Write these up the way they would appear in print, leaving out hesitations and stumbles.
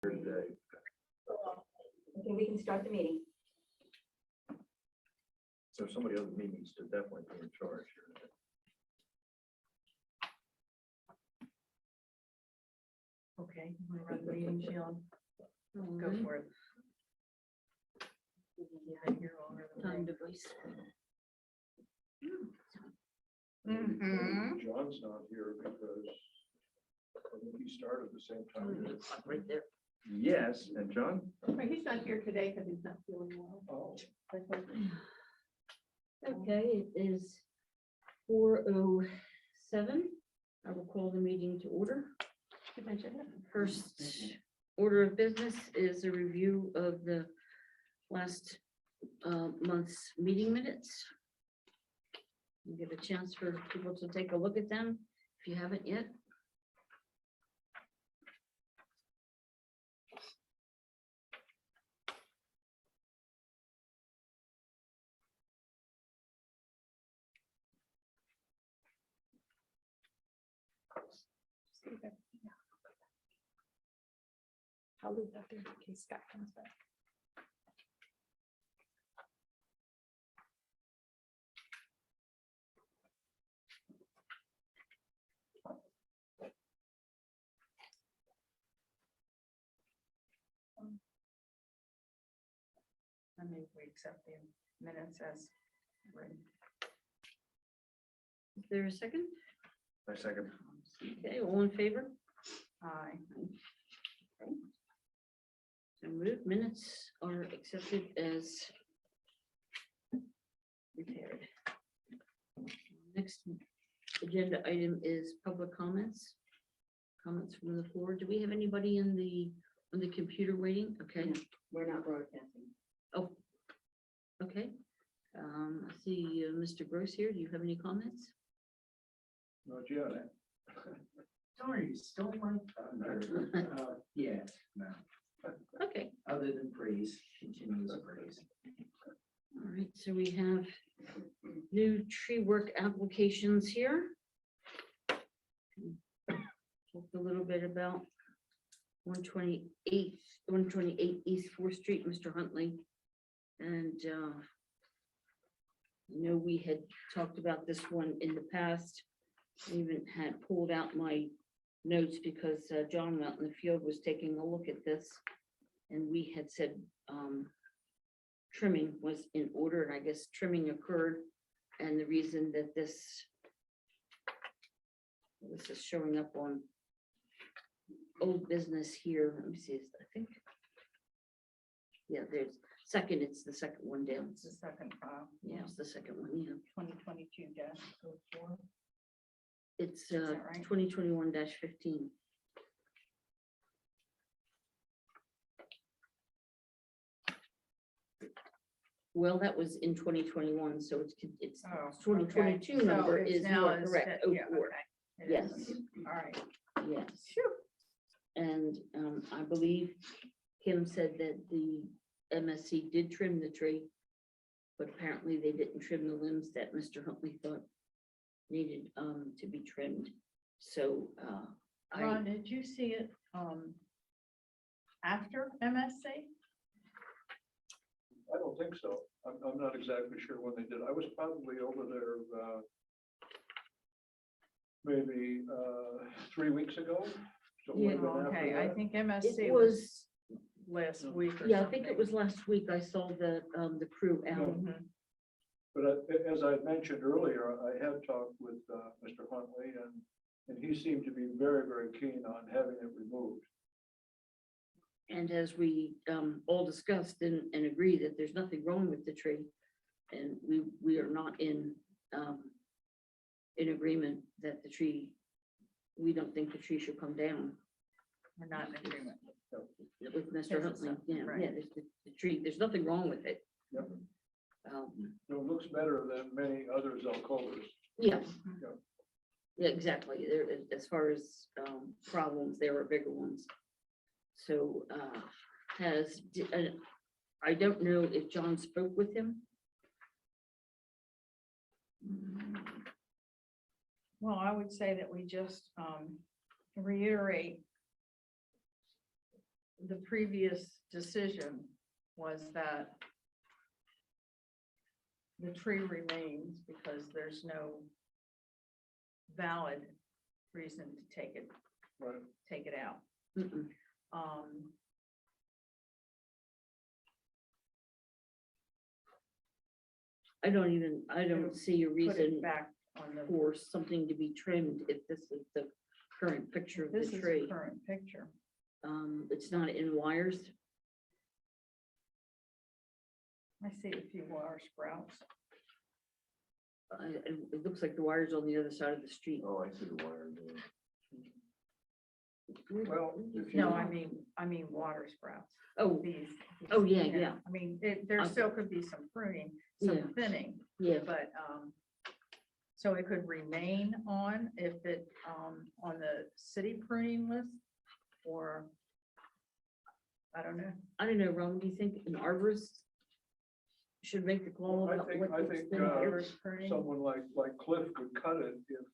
Today. Okay, we can start the meeting. So somebody other meetings to definitely be in charge here. Okay, you wanna run the meeting, Sheila? Go for it. Yeah, you're all over the Time place. device. Mhm. John's not here because I think he started at the same time. Right there. Yes, and John? But he's not here today because he's not feeling well. Oh. Okay, it is 4:07. I will call the meeting to order. You mentioned it. First order of business is a review of the last month's meeting minutes. You Give a chance for people to take a look at them if you haven't yet. I'll leave that there in case Scott comes back. I mean, we accept the minutes as written. Is there a second? My second. Okay, all in favor? Aye. So moved. Minutes are accepted as prepared. Next agenda item is public comments. Comments from the floor. Do we have anybody on the computer waiting? Okay, We're not broadcasting. okay. I see Mr. Gross here. Do you have any comments? Not yet. Sorry, stole my thunder. Yes, no, Okay, other than praise, continuous praise. all right. So we have new tree work applications here. Talked a little bit about 128 East Fourth Street, Mr. Huntley. And I know we had talked about this one in the past. I even had pulled out my notes because John out in the field was taking a look at this. And we had said trimming was in order, and I guess trimming occurred. And the reason that this is showing up on old business here, let me see, I think. Yeah, there's second, it's the second one down. It's the second file, Yeah, it's the second one, yeah. 2022-04. It's that right? 2021-15. Well, that was in 2021, so it's Oh, 2022 okay. So number it's is now more is correct. fit- yeah, 04. okay. It Yes. is. All right. Yes. Phew. And I believe Kim said that the MSC did trim the tree, but apparently they didn't trim the limbs that Mr. Huntley thought needed to be trimmed. So Ron, did you see it after MSC? I don't think so. I'm not exactly sure when they did. I was probably over there maybe 3 weeks ago. So it would have been after Okay, I that. think MSC it was was, last week or yeah, I think it something. was last week I saw the crew out. Mhm. But as I mentioned earlier, I had talked with Mr. Huntley and he seemed to be very, very keen on having it removed. And as we all discussed and agreed that there's nothing wrong with the tree. And we are not in agreement that the tree, we don't think the tree should come down We're not in agreement. with Mr. Yes, Huntley. it's Yeah, right. yeah, the tree, there's nothing wrong with it. Yep. Um, It looks better than many other Zelkovas. Yeah. Yeah. Yeah, exactly. There, as far as problems, there are bigger ones. So I don't know if John spoke with him. Well, I would say that we just reiterate the previous decision was that the tree remains because there's no valid reason to Right. take it out. Mm-mm. I don't see a Put reason it back on the, for something to be trimmed if this is the current picture of this the is the tree. current picture. It's not in wires. I see a few wire sprouts. It looks like the wire's on the other side of the street. Oh, I see the wire there. Well, If you- No, I mean water sprouts. Oh, These. Oh, yeah, you know, yeah. I mean, there Okay. still could be some pruning, Yeah. some thinning, yeah, but, so it could remain on if it, on the city pruning list, or, I don't know. I don't know, Ron, do you think an arborist should make the call Well, I about think- what I gets think, thin? Arborist pruning. someone like Cliff could cut it if,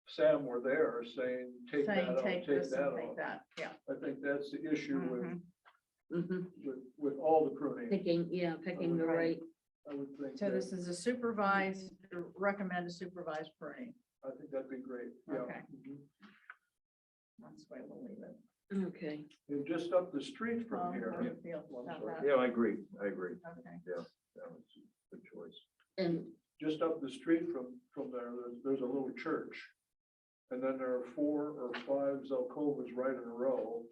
Sam were there saying, take that Saying out, take take this that and take off. that, yeah. I think that's the issue Mhm. with all the pruning. Picking the Right. right, I would think, So that- this is a supervised, recommend a supervised pruning. I think that'd be great, yeah. Okay. Mhm. That's the way we'll leave it. okay. And just up the street from Tom, here. how do you feel I'm about sorry. that? Yeah, I agree, Okay. yeah, that was a good choice. And, Just up the street from there, there's a little church. And then there are 4 or 5 Zelkovas right in a row.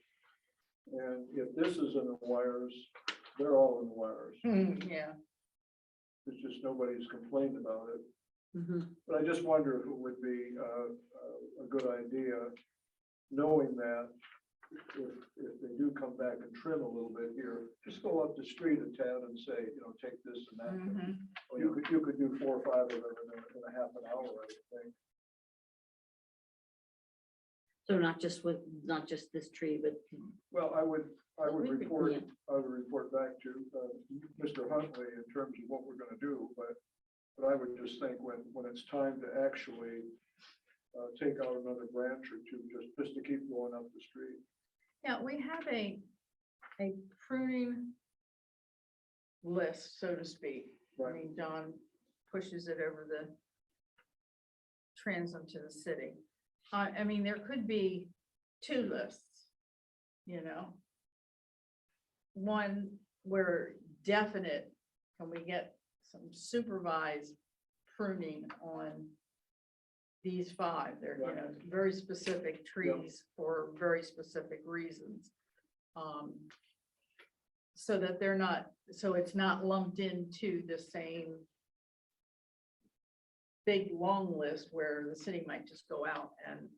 And if this is in the wires, they're all in the wires. Yeah, It's just nobody's complained about it. mhm. But I just wonder if it would be a good idea, knowing that if they do come back and trim a little bit here, just go up the street a tad and say, take this and that. mhm. Well, you could do 4 or 5 of them in a half an hour, I would think. So not just this tree, but. Well, I would We could- report, yeah. I would report back to Mr. Huntley in terms of what we're gonna do, but I would just think when it's time to actually take out another branch or two, just to keep going up the street. Yeah, we have a pruning list, so to speak. I Right. mean, John pushes it over the transom to the city. I mean, there could be 2 lists, One where definite, can we get some supervised pruning on these 5? They're, very specific trees for very specific reasons. So that they're not, so it's not lumped into the same big, long list where the city might just go out and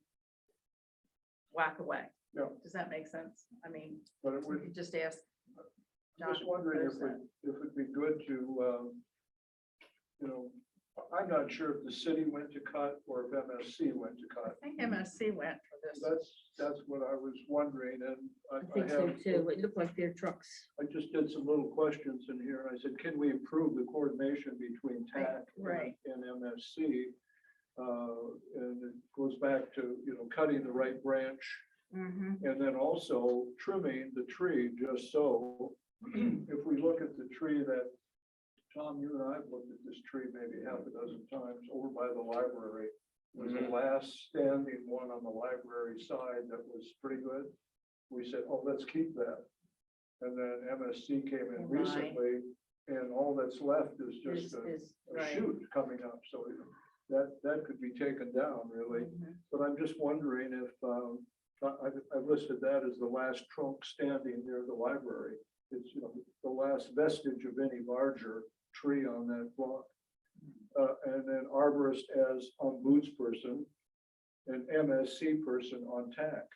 whack away. Yeah. Does that make sense? I mean, But it we would, could just ask. John just to wondering if propose that. it'd be good to, I'm not sure if the city went to cut or if MSC went to I cut. think MSC went for this. That's what I was wondering, and I think so have. too. It looked like their trucks. I just did some little questions in here. I said, can we improve the coordination between TAC Right. and MSC? And it goes back to, cutting the right branch Mhm. and then also trimming the tree just so. If we look at the tree that, Tom, you and I have looked at this tree maybe half a dozen times over by the library. It was the Mhm. last standing one on the library side that was pretty good. We said, oh, let's keep that. And then MSC came in Right. recently, and all that's left is just Is a right. shoot coming up, so that could be taken down, really. Mhm. But I'm just wondering if, I've listed that as the last trunk standing near the library. It's, the last vestige of any larger tree on that block. And then arborist as ombudsperson and MSC person on TAC.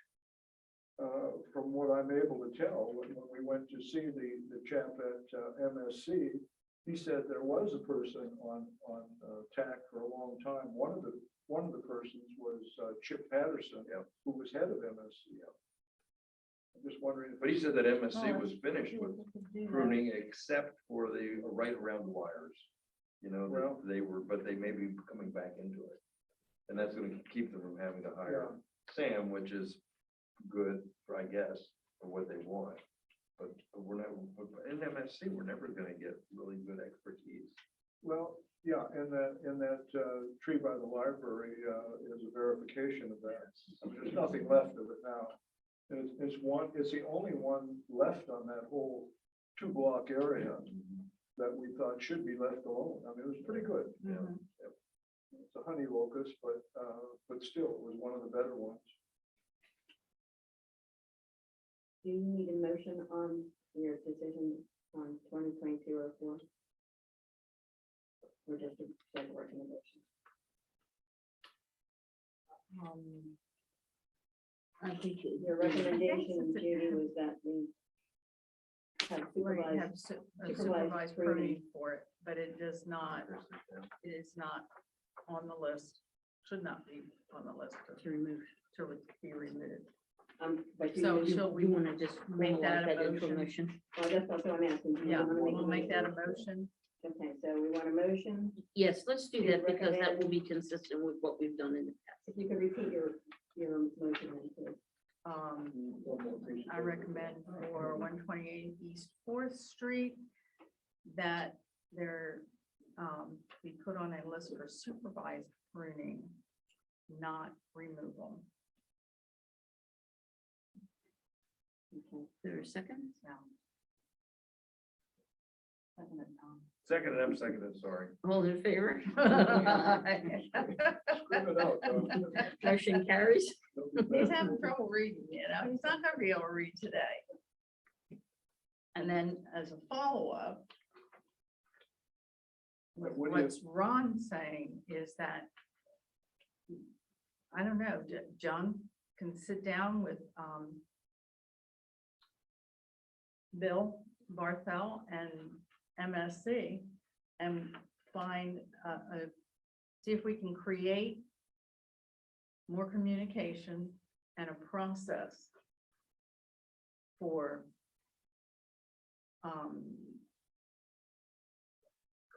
From what I'm able to tell, when we went to see the chap at MSC, he said there was a person on TAC for a long time. One of the persons was Chip Patterson, who was head of MSC. I'm just wondering. But he said that MSC Oh, was finished with we could do that. pruning except for the right around the wires. Well- They were, but they may be coming back into it. And that's gonna keep them from having to hire Yeah. Sam, which is good, I guess. or what they want. But we're not, but in MSC, we're never gonna get really good expertise. Well, yeah, and that tree by the library is a verification of that. I mean, there's nothing left of it now. And it's the only one left on that whole 2-block area that we thought should be left alone. I mean, it was pretty good. Mhm. It's a honey locust, but still, it was one of the better ones. Do you need a motion on your decision on 2022-04? Or just a general recommendation? I think. Your recommendation, Judy, was that we have We supervised, have a supervised supervised pruning. pruning for it, but it does not, it is not on the list, should not be on the list To remove. to be removed. but you, So you- shall we You want to just make formalize that a that into a motion? motion? well, that's what I'm asking. Do you Yeah, wanna we'll make that a motion. Okay, so we want a motion. Yes, let's do Do that you because that will recommend- be consistent with what we've done in the past. If you could repeat your motion, then, please. One more piece of I paper. recommend for 128 East Fourth Street that there be put on a list for supervised pruning, not removal. Okay. Is there a second? Now. Second and Tom. Second, I'm seconded, sorry. All in favor? Scream it out, Tom. Motion carries. He's having trouble reading, you know, he's not gonna be able to read today. And then as a follow-up, But what do you- what's Ron saying is that, I don't know, John can sit down with, Bill Barthel and MSC and find see if we can create more communication and a process for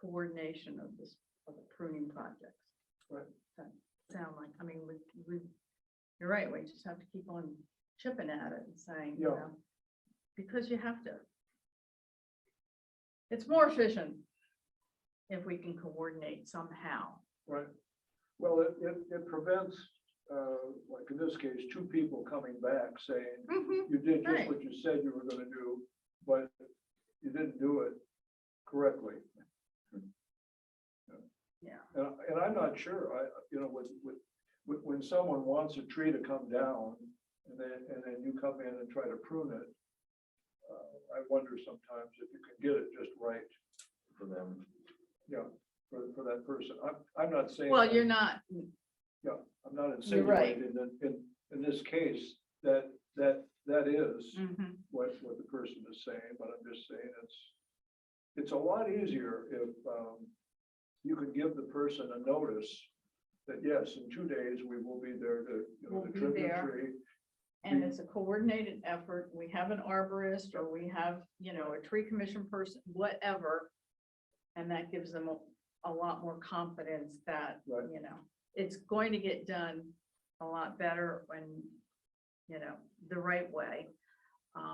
coordination of this, of the pruning projects. Right. That sound like, I mean, you're right, we just have to keep on chipping at it and saying, you Yeah. know, because you have to. It's more efficient if we can coordinate somehow. Right. Well, it prevents, like in this case, 2 people coming back saying, you did just Right. what you said you were gonna do, but you didn't do it correctly. Yeah. And I'm not sure, when someone wants a tree to come down, and then you come in and try to prune it, I wonder sometimes if you can get it just right, For them. for that person. I'm not saying. Well, you're not, I'm not You're right. insinuating that in this case, that is mhm, what the person is saying, but I'm just saying it's a lot easier if you could give the person a notice that, yes, in 2 days, we will be there to, We'll to be trim the there. tree. and it's a coordinated effort. We have an arborist or we have, a tree commission person, whatever. And that gives them a lot more confidence that, Right. it's going to get done a lot better when, the right way.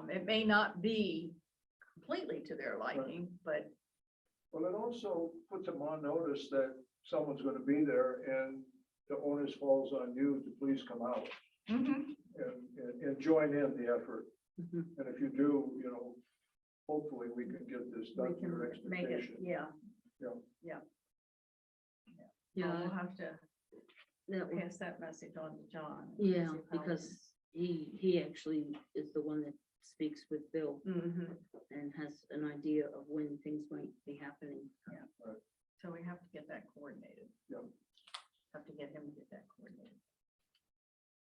It may not be completely to their liking, but Well, it also puts them on notice that someone's gonna be there and the onus falls on you to please come out mhm, and join in the effort. Mhm. And if you do, hopefully we can get this we done to your can make it, expectation. yeah. Yeah. Yeah. Yeah, We'll have to that would- pass that message on to John. yeah, because he actually is the one that speaks with Bill Mhm. and has an idea of when things might be happening. So we have to get that coordinated. Yep. Have to get him to get that coordinated.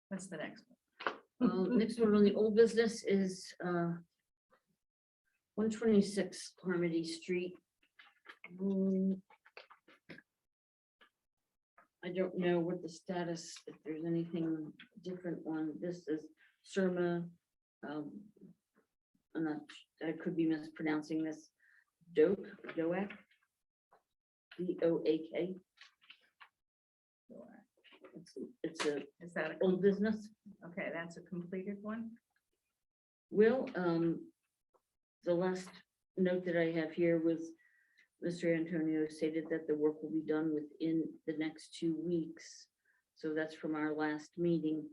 What's the next one? Next one on the old business is 126 Carmody Street. I don't know what the status, if there's anything different on this is Surma. I'm not, I could be mispronouncing this. Doak. DOAK. It's a Is that, old business. okay, that's a completed one? Well, the last note that I have here was Mr. Antonio stated that the work will be done within the next 2 weeks. So that's from our last meeting.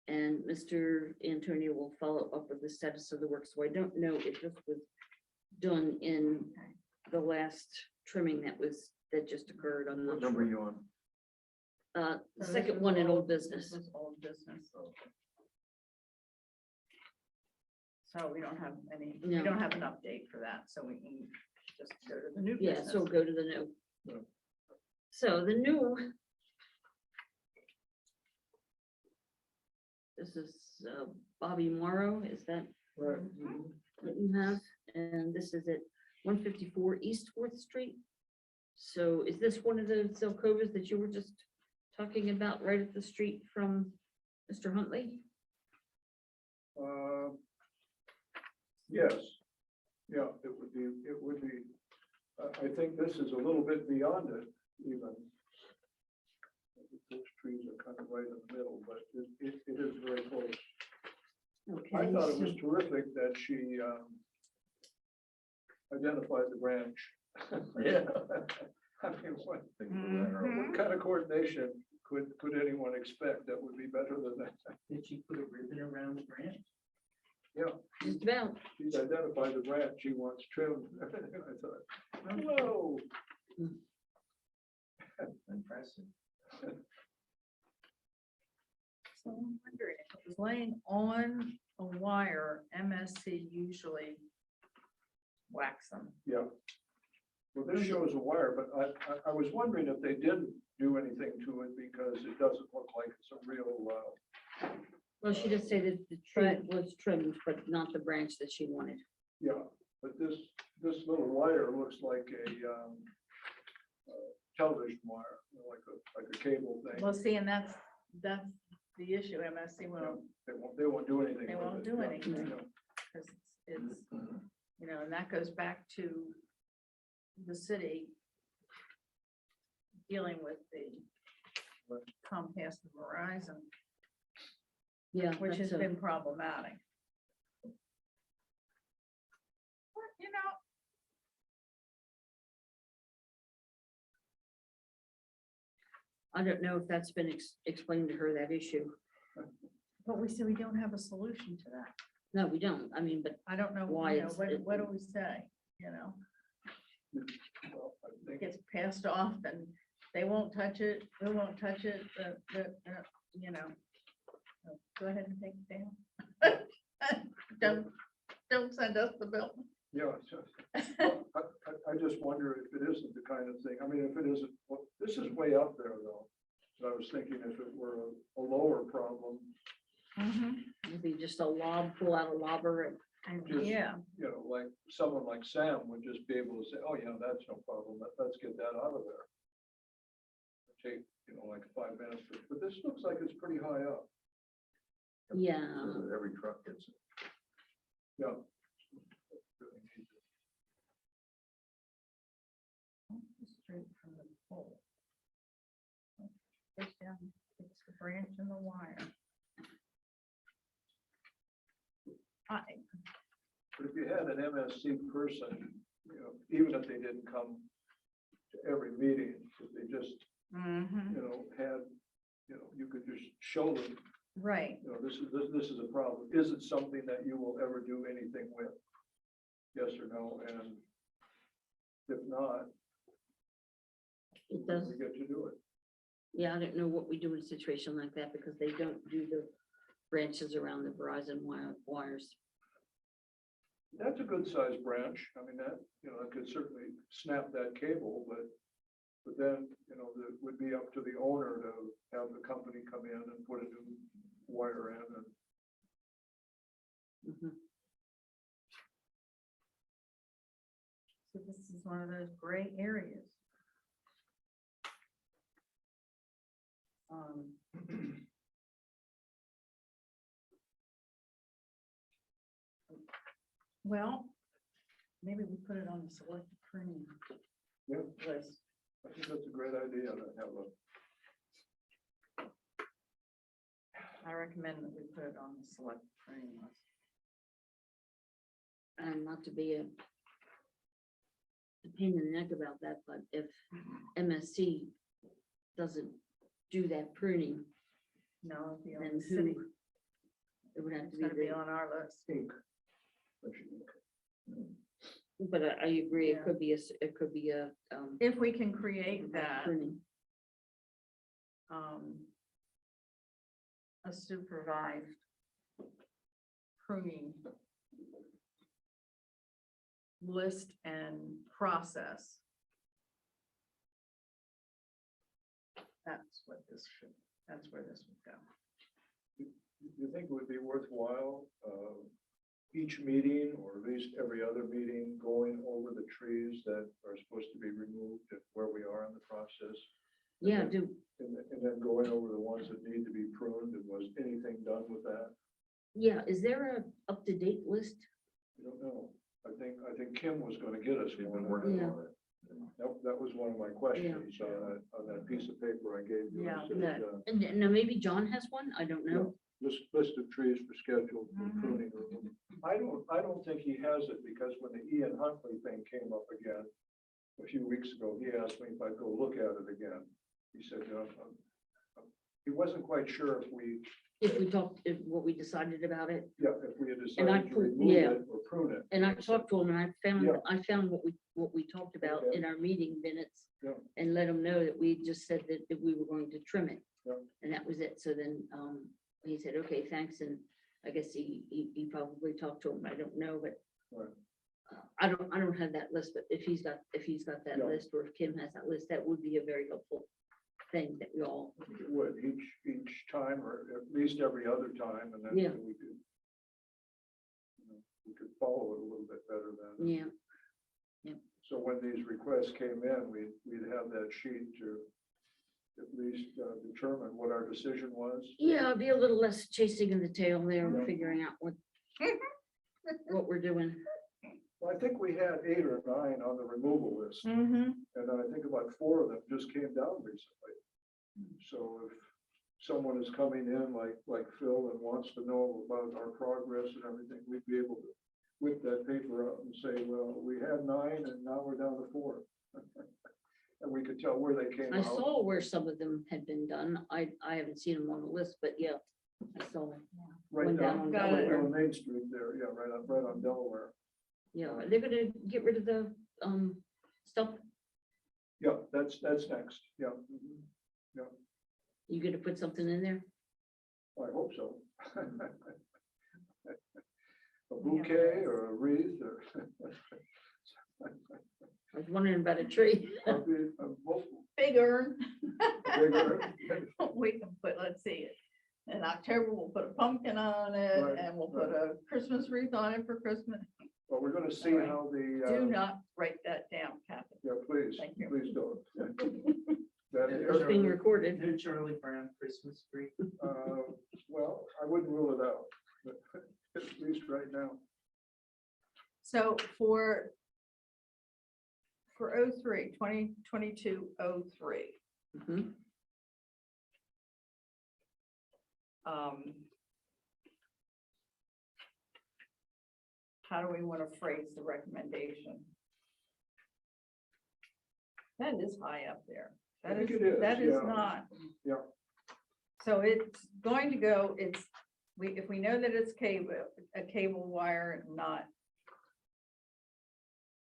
And Mr. Antonio will follow up with the status of the work. So I don't know if this was done in the last trimming that just occurred. I'm not What number are sure. you on? The So this second is one in old- old business. This is old business. So we don't have any, we No. don't have an update for that, so we can just go to the new Yeah, business. so go to the new. Yeah. So the new. This is Bobby Morrow, is that Right. what you have? And this is at 154 East Fourth Street. So is this one of the Zelkovas that you were just talking about right at the street from Mr. Huntley? Yes, yeah, it would be, I think this is a little bit beyond it even. Those trees are kind of right in the middle, but it is very close. Okay. I thought it was so- terrific that she identified the branch. Yeah. I mean, what Mhm. kind of coordination could anyone expect that would be better than that? Did she put a ribbon around the branch? Yeah, Just about. she's identified the branch she wants trimmed. I thought, whoa. Impressive. So I'm wondering, if it was laying on a wire, MSC usually whacks them. Yeah. Well, this shows a wire, but I was wondering if they didn't do anything to it because it doesn't look like it's a real, Well, she just said the tree was trimmed, but not the branch that she wanted. yeah, but this little wire looks like a television wire, you know, like a cable thing. Well, see, and that's the issue, MSC won't, They won't do anything. They with won't it, do yeah, anything. yeah. because it's, you know, and that goes back to the city dealing with the Comcast and Verizon, Yeah. which has that's a- been problematic. But, you know, I don't know if that's been explained to her, that issue. but we say we don't have a solution to that. No, we don't. I mean, but I don't know, Why you know, it's- what do we say, you know? Well, I It think gets passed off and they won't touch it, we won't touch it, you know. So go ahead and take it down. Don't send us the bill. Yeah, well, I just wonder if it isn't the kind of thing, I mean, if it isn't, well, this is way up there though. So I was thinking if it were a lower problem, maybe just a pull out a lobber and Just- Yeah, you know, like someone like Sam would just be able to say, oh, yeah, that's no problem, let's get that out of there. Take, you know, like 5 minutes, but this looks like it's pretty high up. yeah. Every truck gets it. Yeah. straight from the pole. Goes down, takes the branch and the wire. But if you had an MSC person, you know, even if they didn't come to every meeting, if they just, you know, had, you know, you could just show them, Right, you know, this is a problem. Is it something that you will ever do anything with? Yes or no, and if not, It does. we get to do it. Yeah, I don't know what we do in a situation like that because they don't do the branches around the Verizon wires. That's a good sized branch. I mean, that, you know, that could certainly snap that cable, but then, you know, it would be up to the owner to have the company come in and put a new wire in and Mhm. so this is one of those gray areas. Well, maybe we put it on the selective pruning Yeah. list. I think that's a great idea to have I recommend that we put it on the selective pruning list. trying not to be a pain in the neck about that, but if MSC doesn't do that pruning, No, it'd be on then the city. who? It would have It's to gonna be be the, on our list. Ink. Fresh ink. but I agree, Yeah. it could be it could be a, If we can create that, pruning. a supervised pruning list and process. That's what this should, that's where this would go. Do you think it would be worthwhile, each meeting, or at least every other meeting, going over the trees that are supposed to be removed and where we are in the process? Yeah, And then going over the ones that need to be pruned, and was anything done with that? is there a up-to-date list? I don't know. I think Kim was gonna get us We've one. been working Yeah. on it. That was one of my questions on that piece of paper I gave you. Yeah, It said, That, and now maybe John has one, I don't know. list of trees for scheduled for Mhm. pruning. or removal. I don't think he has it, because when the Ian Huntley thing came up again a few weeks ago, he asked me if I'd go look at it again. He said, he wasn't quite sure if we What we decided about it. if we had And I decided to put- remove yeah. it or prune it. And I talked to him and Yeah. I found what we talked about Okay. in our meeting minutes. Yeah. And let him know that we just said that we were going to trim it. Yeah. And that was it. So then, he said, okay, thanks. And I guess he probably talked to him. I don't know, but Right. I don't have that list, but if he's got that Yeah. list, or if Kim has that list, that would be a very helpful thing that we all, It would, each time, or at least every other time, and then Yeah. we could, we could follow it a little bit better then. yeah. So when these requests came in, we'd have that sheet to at least determine what our decision was. Yeah, be a little less chasing in the tail there, Yeah. and figuring out what we're doing. Well, I think we had 8 or 9 on the removal list, Mm-hmm. and I think about 4 of them just came down recently. So if someone is coming in like Phil and wants to know about our progress and everything, we'd be able to whip that paper out and say, well, we had 9 and now we're down to 4. And we could tell where they came I out. saw where some of them had been done. I haven't seen them on the list, but yeah, I saw it. Right went down down, on right Delaware. down Main Street there, yeah, right on Delaware. Yeah, they're gonna get rid of the stuff. Yeah, that's next, yeah. Mhm. You gonna put something in there? I hope so. A bouquet or a wreath or. I was wondering about a tree. Both Big urn. bigger. We can put, let's see, in October, we'll put a pumpkin on it, Right, and we'll put a Christmas wreath on it for Christmas. But we're gonna see Alright. how Do the, not write that down, Kathy. yeah, please, Thank you. please don't. That is, It's being recorded. New Charlie Brown Christmas tree. well, I wouldn't rule it out, but at least right now. So for 2022-03, Mhm. how do we want to phrase the recommendation? That is high up there. I That think is, it is, that is yeah. not. Yeah. So it's going to go, if we know that it's a cable wire, not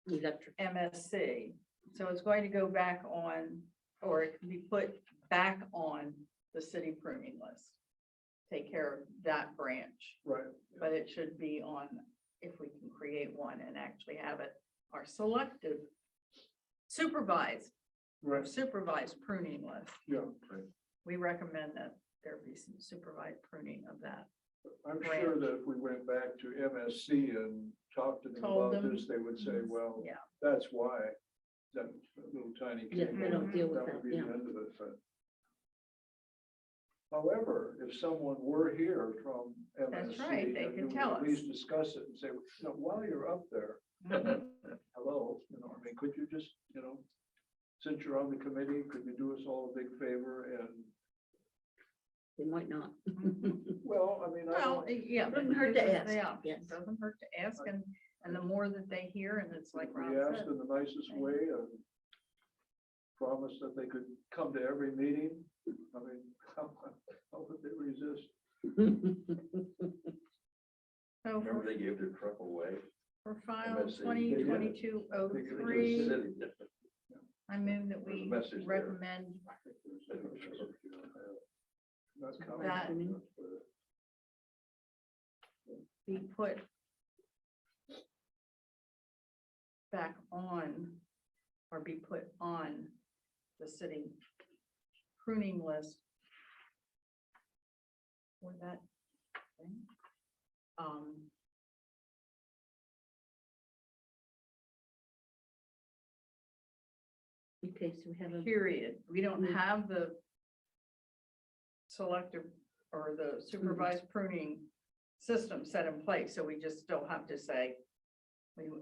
Electric. MSC, so it's going to go back on, or it can be put back on the city pruning list. Take care of that branch, Right. but it should be on, if we can create one and actually have it, our selective supervised pruning list. Yeah, We recommend that there be some supervised pruning of that. I'm sure that if we went back to MSC and talked to them Told about them. this, they would say, well, Yeah. that's why that little tiny. Yeah, cable, they don't deal with would that, be the yeah. end of it, but. However, if someone were here from MSC. That's right, they then could we tell At us. least discuss it and say, while you're up there, hello, I mean, could you just, since you're on the committee, could you do us all a big favor and, They might not. well, I mean, I Well, don't, yeah. Doesn't but hurt to gives us ask, the option. yes. Doesn't hurt to ask, and And the more that they hear, and it's like Rob We asked said, in the nicest way and promised that they could come to every meeting. I mean, how would they resist? so Remember they gave their truck away? for file MSC. 2022-03, I move that There's a we message there. recommend Not coming. That- be put back on, or be put on the city pruning list for that thing. Okay, so we have a, Period. We don't Mm. have the selective or the supervised pruning system set in place, so we just still have to say,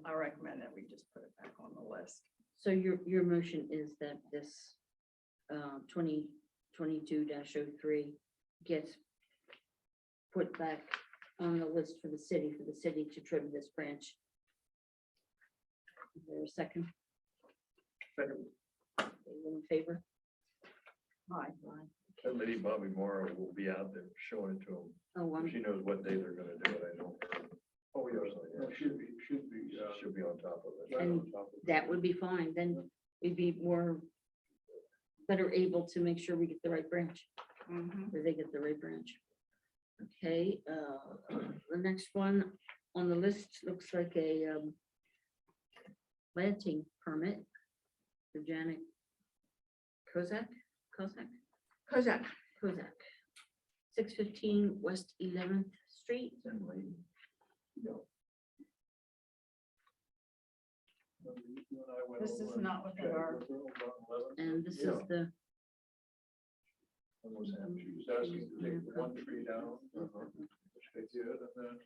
I recommend that we just put it back on the list. so your motion is that this 2022-03 gets put back on the list for the city to trim this branch. Is there a second? Second. All in favor? Aye. That lady Bobby Morrow will be out there showing it to them. Oh, She knows what day they're gonna do it, I know. Oh, yeah, no, should be, She'll be on top of it. right on And top of it. that would be fine, then we'd be more better able to make sure we get the right branch, or they get the right branch. Okay, the next one on the list looks like a planting permit for Janet Kozak, Kozak, 615 West 11th Street. And lady, You and I went this is over and not within chatted our, with her over on 11th. And this is Yeah. the, almost happened. She was asking to take one tree down, which they did, and then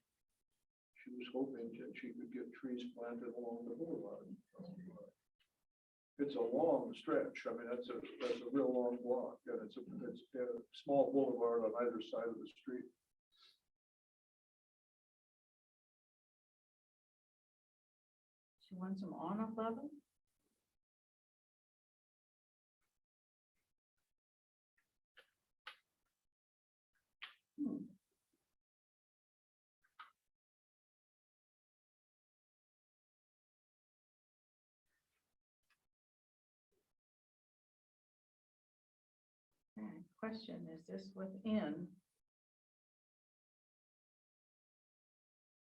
she was hoping that she could get trees planted along the boulevard. It's a long stretch. I mean, that's a real long block, and it's a small boulevard on either side of the street. she wants them on 11. And question, is this within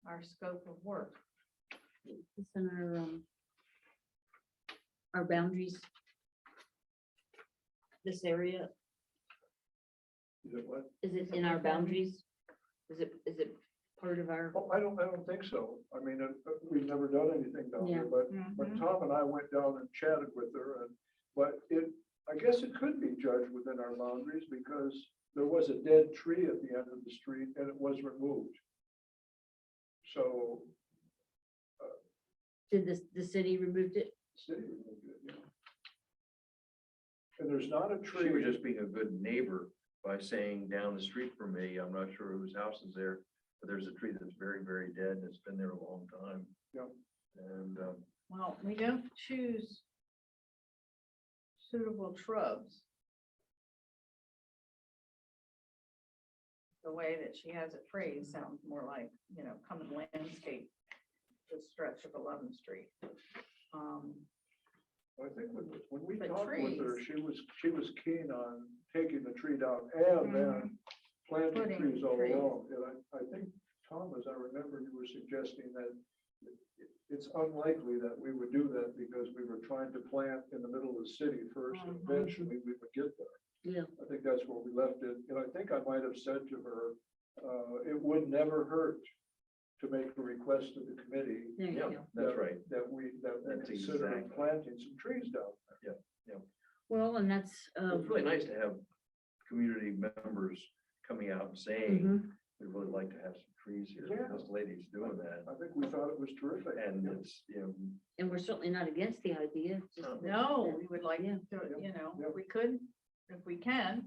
our scope of work? it's in our boundaries. This area, Is it what? is it in our boundaries? Is it part of our, Oh, I don't think so. I mean, we've never done anything down there, but Tom and I went down and chatted with her, but I guess it could be judged within our boundaries because there was a dead tree at the end of the street and it was removed. So, did the city removed it? city removed it, yeah. And there's not a She was tree, just being a good neighbor by saying down the street from me, I'm not sure whose house is there, but there's a tree that's very, very dead and it's been there a long time. Yeah. And, Well, we don't choose suitable shrubs. The way that she has it phrased sounds more like, come and landscape the stretch of 11th Street. I think when we But talked with her, trees. she was keen on taking the tree down and then planting Putting trees all trees. along. And I think, Tom, as I remember, you were suggesting that it's unlikely that we would do that because we were trying to plant in the middle of the city first, and eventually we would get there. Yeah, I think that's where we left it. And I think I might have said to her, it would never hurt to make a request to the committee there you yeah, go. that's right. that we That's consider exactly. planting some trees down there. Well, and that's, It's really nice to have community members coming out and saying, mhm. we'd really like to have some trees here. Yeah. This lady's doing that. I think we thought it was terrific. And it's, And we're certainly not against the idea. it's just that- No, we would like Yeah. to, Yeah. if we could, if we can,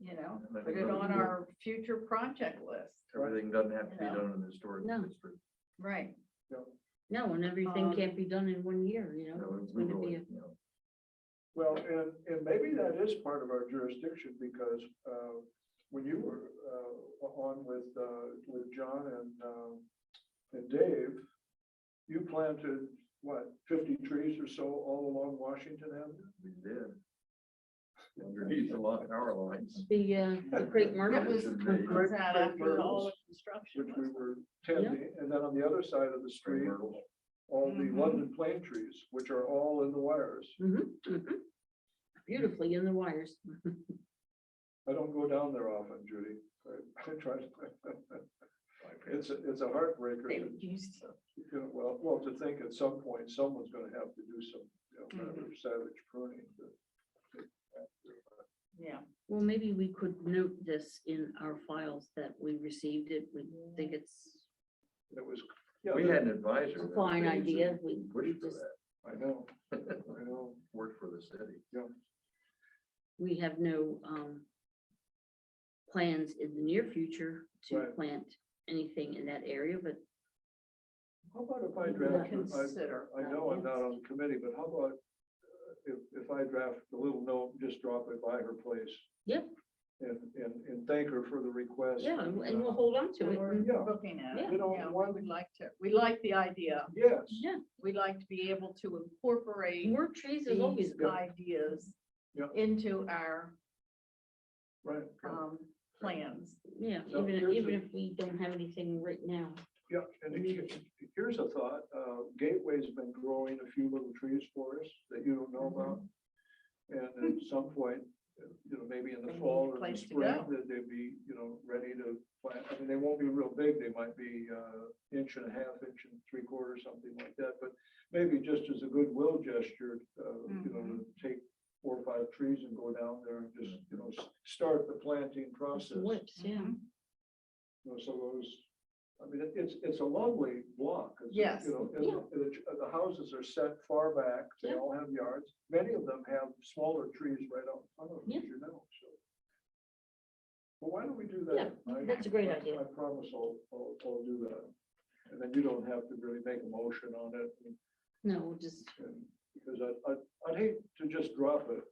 I put think it on that- our future project list. everything doesn't have to be You know. done in the historic No. district. Right. Yeah. No, and everything Um, can't be done in 1 year, you You know, know, it's we going to be, really, you know, Well, and maybe that is part of our jurisdiction because when you were on with John and Dave, you planted, what, 50 trees or so all along Washington Avenue? we did. Underneath the power lines. the crepe That myrtle. was, Great- was that after great all the myrtles, construction Which we was were tending, and then on the other side of the street, all the Mhm. London plane trees, which are all in the wires. Beautifully in the wires. I don't go down there often, Judy. I try to. It's a heartbreaker. They to- used to. you know, well, to think at some point, someone's gonna have to do some, rather savage pruning. Yeah. Well, maybe we could note this in our files that we received it. We think it's It was, yeah, We had an advisor. a that fine was idea. We Pushed for just, that, I know. worked for the city. we have no plans in the near future to Right. plant anything in that area, but How about if I draft, Consider. I know I'm not on the committee, but how about if I draft a little note, just drop it by her place? Yeah. And thank her for the request. yeah, and we'll hold on to it. We're and- Yeah. looking at Yeah. it. You know, Yeah, we one- would like to, we like the idea. Yes. Yeah, We like to be able to incorporate more trees is always these good. ideas Yeah. into our Right. Yeah, plans. So even, here's even a- if we don't have anything right now. Yeah, and here's a thought, Gateway's been growing a few little trees for us that you don't know about. And at some point, maybe in the They need fall a or the place to spring, go. that they'd be, ready to plant. I mean, they won't be real big, they might be inch and a half, inch and three quarters, something like that, but maybe just as a goodwill gesture, to take 4 or 5 trees and go down there and just, start the planting process. Whips, yeah. So those, I mean, it's a lovely block. It's, Yes. and the houses are set far back, they Yeah. all have yards, many of them have smaller trees right out in front of them, Yeah. as you know, so. Well, why don't we do Yeah, that? that's a great idea. I promise I'll do that. And then you don't have to really make a motion on it, No, we'll just, because I'd hate to just drop it.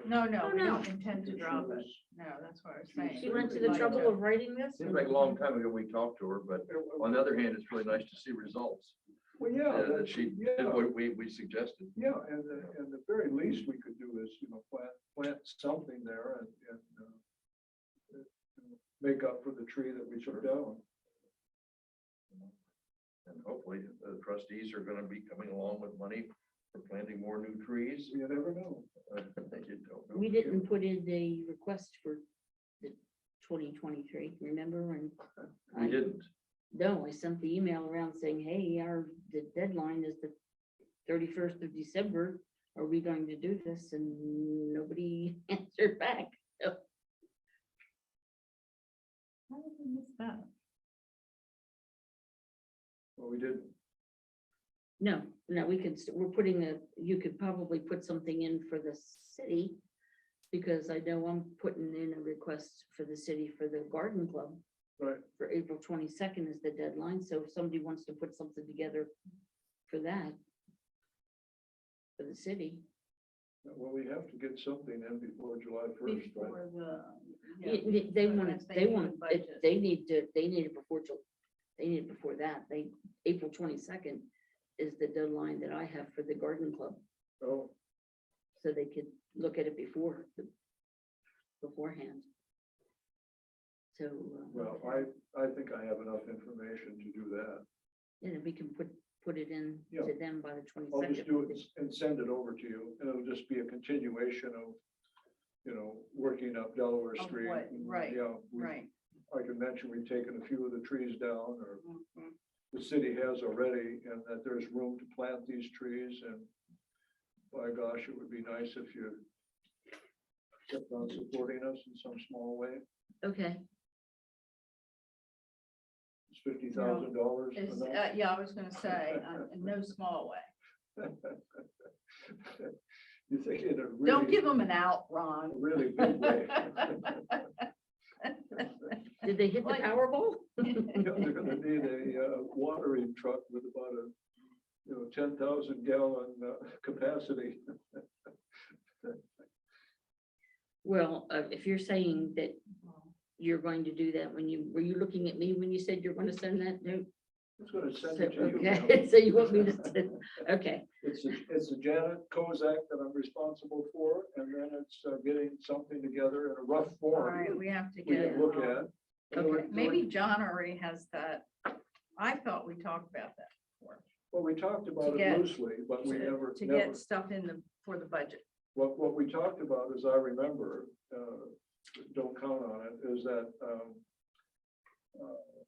No, no, we no. don't intend to drop it. No, that's what I was saying. she went to We'd the like trouble to- of writing this. Seems like a long time ago we talked to her, but on the other hand, it's really nice to see results. Well, yeah. That she did yeah. what we suggested. Yeah, and the very least we could do is, plant something there and make up for the tree that we took down. And hopefully the trustees are gonna be coming along with money for planting more new trees. You never know. You don't know. We didn't put in a request for the 2023, remember? And We didn't. no, I sent the email around saying, hey, the deadline is the 31st of December. Are we going to do this? And nobody answered back. So, How did we miss that? Well, we didn't. no, we could, we're putting you could probably put something in for the city. Because I know I'm putting in a request for the city for the garden club. Right. For April 22nd is the deadline, so if somebody wants to put something together for that. For the city. Well, we have to get something in before July 1st, right? Before the. They want it, unless they need want, a budget. they need it before, they need it before that, April 22nd is the deadline that I have for the garden club, Oh, so they could look at it beforehand. So. well, I think I have enough information to do that. Yeah, we can put it in Yeah. to them by the I'll just 22nd. do it and send it over to you, and it'll just be a continuation of, working up Delaware Of Street. what- and, right, Yeah. Right. I can mention we've taken a few of the trees down, or Mhm. the city has already, and that there's room to plant these trees, and by gosh, it would be nice if you kept on supporting us in some small way. Okay, It's $50,000. Is, enough? yeah, I was gonna say, in no small way. You think in a Don't really, give them an out, Ron. really big way. did they hit the Like- Powerball? They're gonna need a watering truck with about 10,000 gallon capacity. Well, if you're saying that you're going to do that, were you looking at me when you said you're gonna send that note? I was gonna send So, it to you. okay, Pam. so you want me to, okay, It's the Janet Kozak that I'm responsible for, and then it's getting something together in a rough All form. right, we have to We get. can look at. okay. Maybe John already has that. I thought we talked about that before. Well, we talked about To it get- loosely, but we never, To never, get stuff in for the budget. what we talked about, as I remember, don't count on it, is that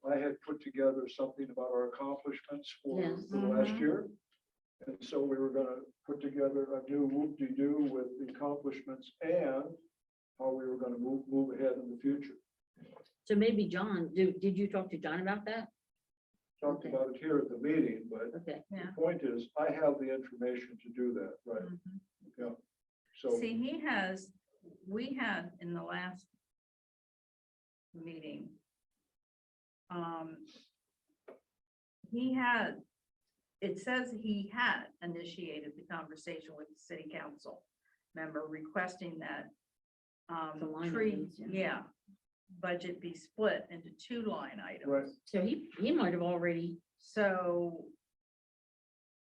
I had put together something about our accomplishments for Yes. the last Mhm. year. And so we were gonna put together a new whoop-de-doo with the accomplishments and how we were gonna move ahead in the future. So maybe John, did you talk to John about that? Talked Okay. about it here at the meeting, but Okay, the point is, I have the information to do that, right? Mhm. Yeah. So, See, we had in the last meeting. It says he had initiated the conversation with the city council member requesting that. The line Tree, items, yeah. yeah, budget be split into 2 line items. right, so he might have already, So,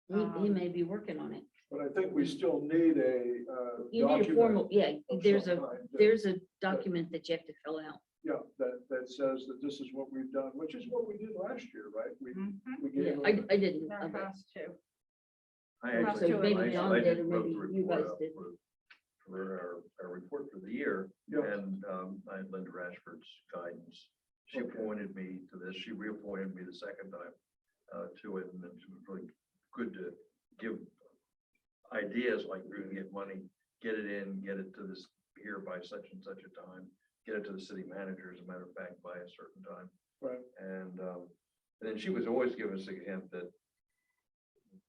he may be working on it. but I think we still need a You need a document formal, yeah, of there's some a, kind that- there's a document that you have to fill out. Yeah, that says that this is what we've done, which is what we did last year, right? We mhm, gave Yeah, them I didn't. there okay. has to. I We'll have actually, to maybe I John I did, did or wrote maybe the you report guys up did. for our report for the year. Yeah. And I had Linda Rashford's guidance. She Okay. appointed me to this. She reappointed me the second time to it. And it was really good to give ideas like we're gonna get money, get it in, get it to this here by such and such a time, get it to the city manager, as a matter of fact, by a certain time. Right. And then she was always giving us a hint that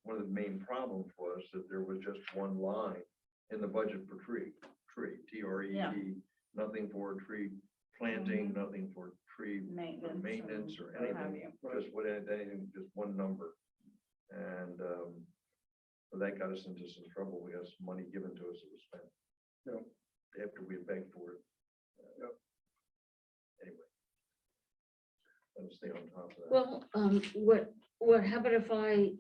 one of the main problems was that there was just one line in the budget for tree, TREE, Yeah. nothing for tree planting, nothing for tree Maintenance. maintenance or and what have anything, you. just what, anything, just one number. And so that got us into some trouble. We got some money given to us that was spent. After we had begged for it. Anyway. Let's stay on top of that. Well, how about if I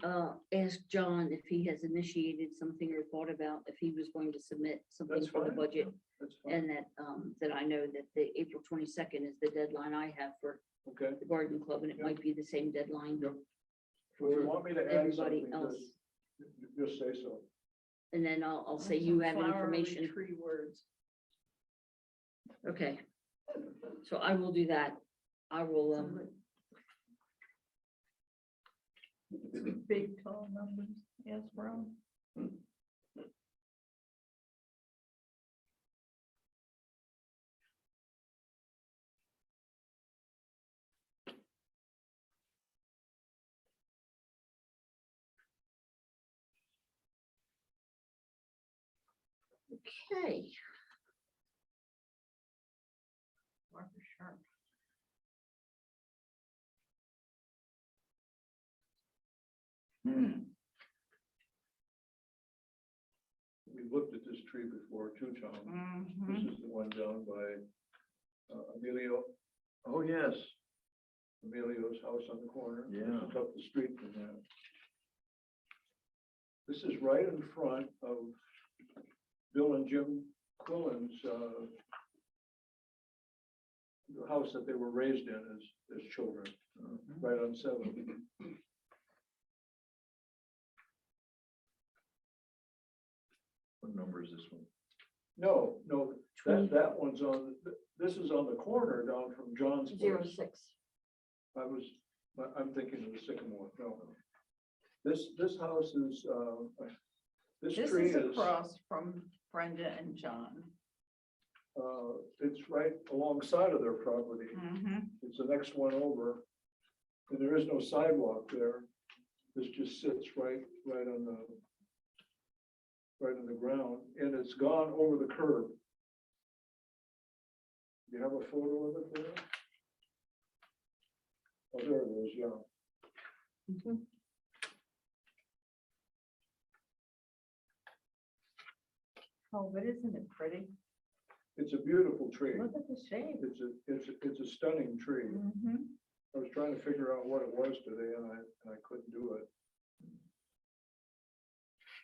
ask John if he has initiated something or thought about if he was going to submit something That's for the fine. budget? That's fine. And that I know that the April 22nd is the deadline I have for Okay. the garden club, and it Yeah. might be the same deadline Yep. If you for want me to add everybody something, else. just say so. And then I'll say you have Flowery information. Tree words. Okay. So I will do that. I will, Big tall numbers, yes, Brown. okay. Martha Sharp. We looked at this tree before too, Tom. This Mhm. is the one down by Emilio, Oh, yes. Emilio's house on the corner. Yeah. Just up the street from that. This is right in front of Bill and Jim Quillen's, the house that they were raised in as children, right on 7. What number is this one? No, Twenty- that one's on, this is on the corner down from John's place. 06. I'm thinking of the Sycamore, no. This house is, this This tree is is, across from Brenda and John. it's right alongside of their property. Mhm. It's the next one over. And there is no sidewalk there. This just sits right on the ground, and it's gone over the curb. You have a photo of it there? Oh, there it is, yeah. Mhm. Oh, but isn't it pretty? It's a beautiful tree. Look at the shape. It's a stunning tree. Mhm. I was trying to figure out what it was today and I couldn't do it.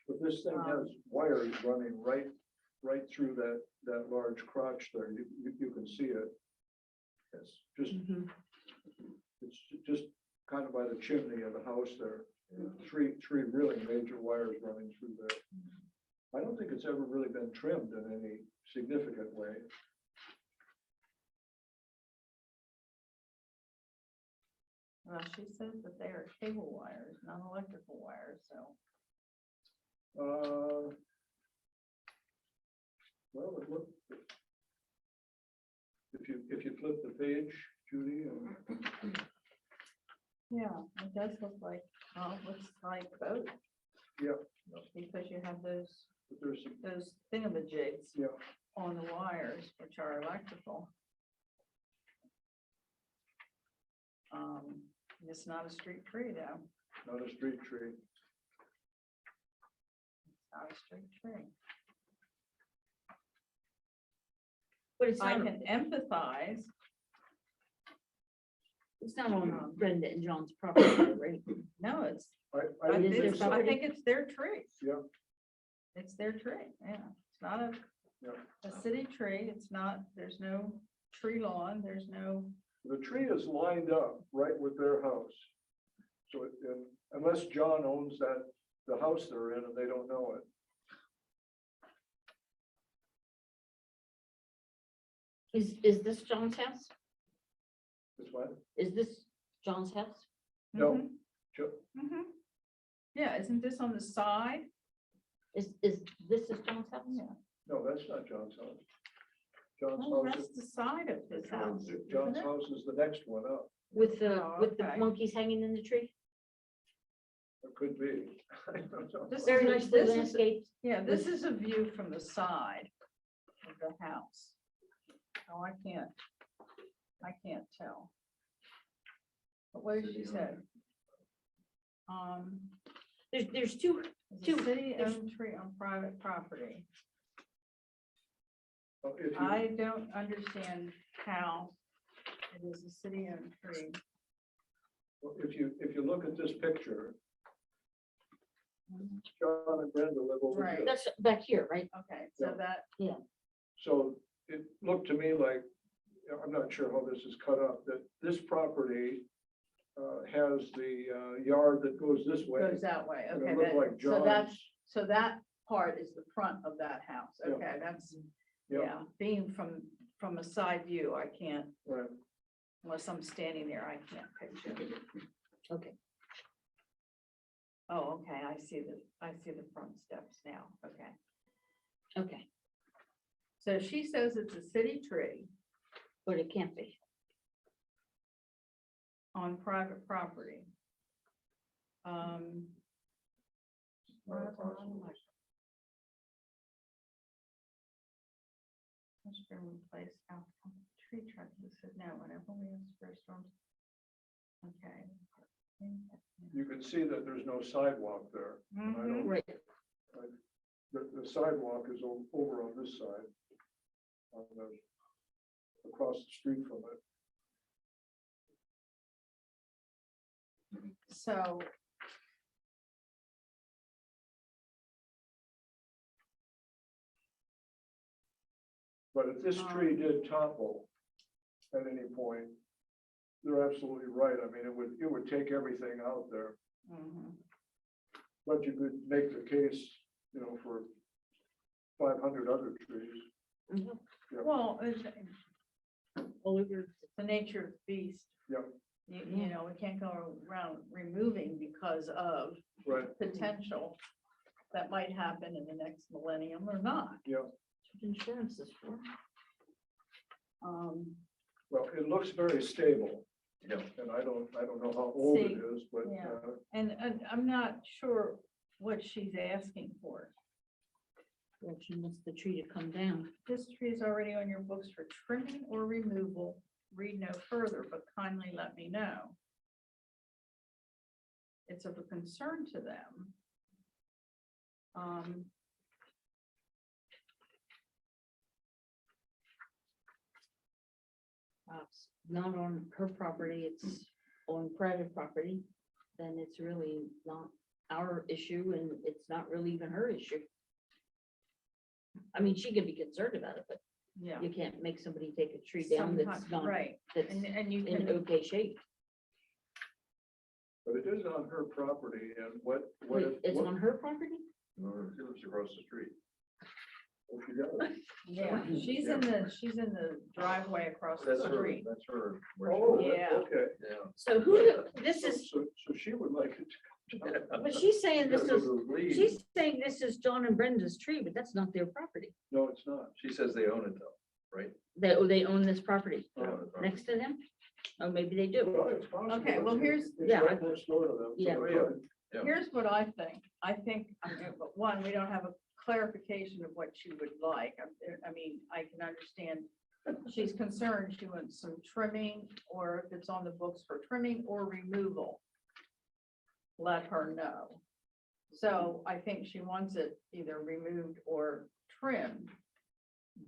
But this thing has wires running right through that large crotch there. You can see it. It's just kind of by the chimney of the house there. Three really major wires running through there. I don't think it's ever really been trimmed in any significant way. Well, she says that they are cable wires, not electrical wires, so. Well, look. If you flip the page, Judy, Yeah, it does look like, well, it looks like both. Yeah. Because you have those but there's some, thingamajigs yeah, on the wires, which are electrical. It's not a street tree though. not a street tree. It's not a street tree. But it's I not, can empathize. it's not on Brenda and John's property, right? No, it's, I I It is their think, I property? think it's their tree. Yeah. It's their tree, yeah. It's not Yeah. a city tree. It's not, there's no tree lawn, there's no, The tree is lined up right with their house. So unless John owns the house they're in and they don't know it. Is this John's house? This one, Is this John's house? no, Mhm, mhm. Yeah, isn't this on the side? This is John's house? Yeah. no, that's not John's house. John's Oh, house, that's the side of his house. John's isn't it? house is the next one up. With the Oh, okay. monkeys hanging in the tree? It could be. I don't know. This Very is- nicely this is- landscaped. Yeah, this is a view from the side of the house. Oh, I can't tell. But what did she say? There's two, Is Two, a city there's- owned tree on private property. If you- I don't understand how it is a city owned tree. If you look at this picture, John and Brenda live over Right. here. that's back here, right? Okay, so Yeah. that, So it looked to me like, I'm not sure how this is cut up, that this property has the yard that goes this way. goes that way, And okay. it looked that- like So that's, John's. so that part is the front of that house, Yeah. okay, that's, Yeah. yeah, being from a side view, I can't, Right. unless I'm standing there, I can't picture. Okay. Oh, okay, I see the front steps now, okay. Okay, So she says it's a city tree but it can't be. on private property. Place outcome tree truck, this said no, whenever we have spare storms. Okay. You can see that there's no sidewalk there. And I Mhm. don't, Right. the sidewalk is over on this side. Across the street from it. So. But if this tree did topple at any point, they're absolutely right. I mean, it would take everything out there. Mhm. But you could make the case, for 500 other trees. Mhm. Well, it's All over. the nature of the beast. Yeah. You know, we can't go around removing because of Right, potential that might happen in the next millennium or not. yeah. That's what insurance is for. Well, it looks very stable. Yeah. And I don't know how old it See, is, but, yeah. And I'm not sure what she's asking for. Well, she wants the tree to come down. This tree is already on your books for trimming or removal. Read no further, but kindly let me know. It's of a concern to them. not on her property, it's on private property, then it's really not our issue and it's not really even her issue. I mean, she can be concerned about it, but Yeah. you can't make somebody take a tree down that's Sometimes- not, Right, that's and you in can, okay shape. But it is on her property and what? It's on her property? No, she lives across the street. What she does. yeah, she's in the driveway across the That's her, street. that's her. where she Oh, lives. Yeah. okay. Yeah. So who, this So, is, so she would like it. but she's saying this Gotta is, go to the lead. she's saying this is John and Brenda's tree, but that's not their property. No, it's not. She says they own it though, right? They own this property They own the property. next to them? Oh, maybe they do. Well, it's possible. Okay, well, here's- It's Yeah. right next door to them. so Yeah. it Yeah. could. Yeah. Here's what I think. I think, but one, we don't have a clarification of what she would like. I mean, I can understand. She's concerned she wants some trimming, or if it's on the books for trimming or removal. Let her know. So I think she wants it either removed or trimmed.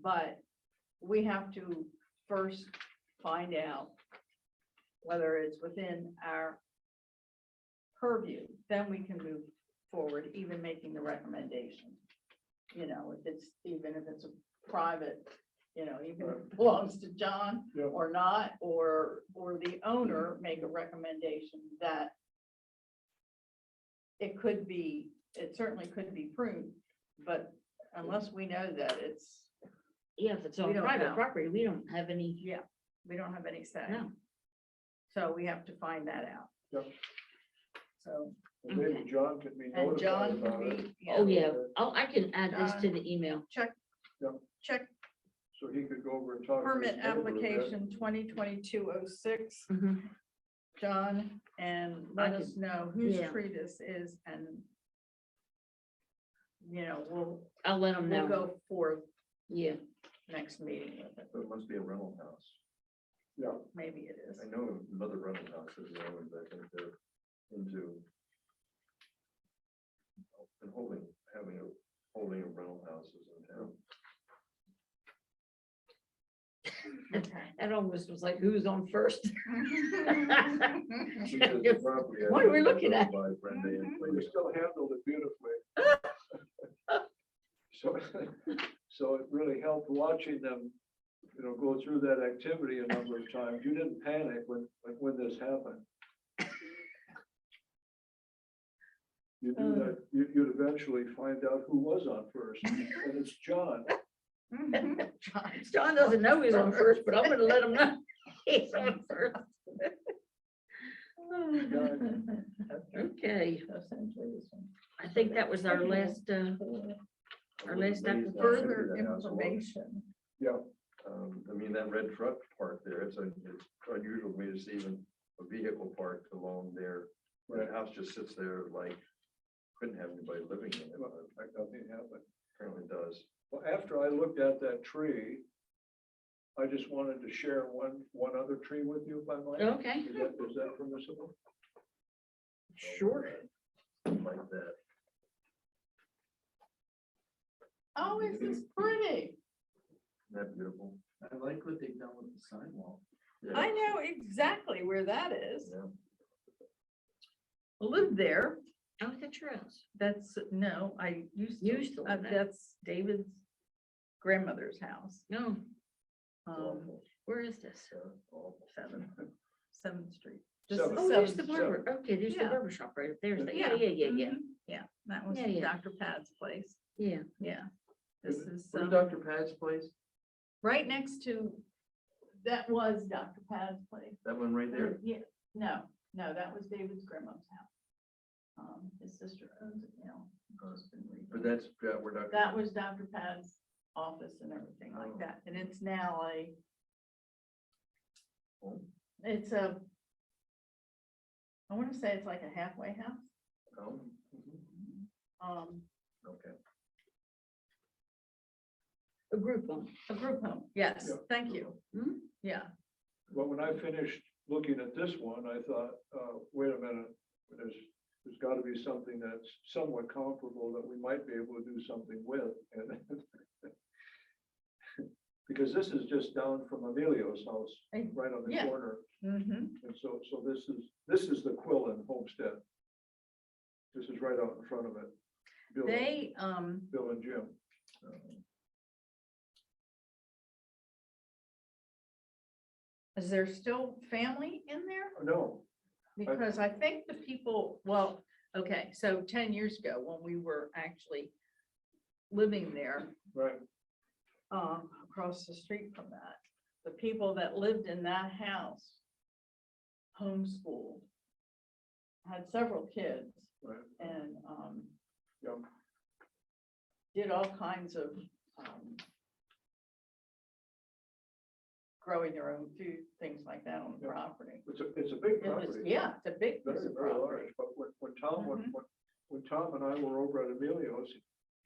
But we have to first find out whether it's within our purview, then we can move forward, even making the recommendation. You know, if it's, even if it's a private, you know, even if it belongs to John Yeah. or not, or the owner make a recommendation that it could be, it certainly could be pruned, but unless we know that it's, Yeah, if it's We on don't private know. property, we don't have any, yeah, we don't have any say. no. So we have to find that out. Yep. So, And maybe Okay. John can be and notified John about can it, be, Oh, yeah, yeah. Oh, I can add this to the email. check, Yep. check so he could go over and talk. to his permit neighbor a bit. application 2022-06, Mhm. John, and let I us know whose yeah. tree this is, and you know, I'll let them we'll know. go for Yeah, next meeting with it. So it must be a rental house. Yeah, Maybe it is. I know another rental houses, you know, and I think they're into and holding of rental houses in town. Okay. that almost was like, who's on first? Because the property What are we is looking at? by Brenda and you Cleo. still handled it beautifully. So, so it really helped watching them, you know, go through that activity a number of times. You didn't panic when this happened. You knew that you'd eventually find out who was on first, and it's John. John doesn't know he's on first, but I'm gonna let him know he's on first. Okay, Essentially this one. I think that was our last, our last I was amazed how Further empty that house was. information. Yeah, I mean, that red truck parked there, it's unusual for me to see even a vehicle parked along there. The Right. house just sits there like, couldn't have anybody living in it, well, but like nothing happened. apparently does. Well, after I looked at that tree, I just wanted to share one other tree with you, if I might. okay, Is that permissible? sure. Like that. Oh, is this pretty? Isn't that beautiful? I like what they've done with the sidewalk. Yeah. I know exactly where that is. Yeah. I lived there. Oh, that's your house. That's, no, I used to. Used to live there. That's David's grandmother's house. No, Awful. where is this? Yeah, awful. Seventh Street. This Seventh. is Oh, there's the Seventh Seventh. barber. Okay, there's the Yeah. barber shop right up there. Yeah. Yeah. Mhm. Yeah, that was Yeah, yeah. Dr. Pad's place. Yeah. Yeah. This is, Where's Dr. Pat's place? right next to, that was Dr. Pad's place. That one right there? Yeah, no, that was David's grandma's house. His sister owns it now. It's been But rebuilt. that's, where Dr. That was Dr. Pad's office and everything like Oh. that, and it's now Oh, it's a, I want to say it's like a halfway house. oh, okay. A group home. A group home, yes, Yeah. thank you. Mhm. Yeah, But when I finished looking at this one, I thought, wait a minute, there's got to be something that's somewhat comparable that we might be able to do something with. And because this is just down from Emilio's house, Hey, right on the yeah. corner. Mhm. And so this is the Quillen homestead. This is right out in front of it. Bill- They, Bill and Jim. is there still family in there? No, Because I think the people, well, okay, so 10 years ago, when we were actually living there, right, across the street from that, the people that lived in that house homeschooled, had several kids right, and, yeah, did all kinds of, growing their own food, things like that on the Yeah. property. it's a big It was, property. yeah, it's a big piece Very, of very property. large, but when Tom, Mhm. when Tom and I were over at Emilio's,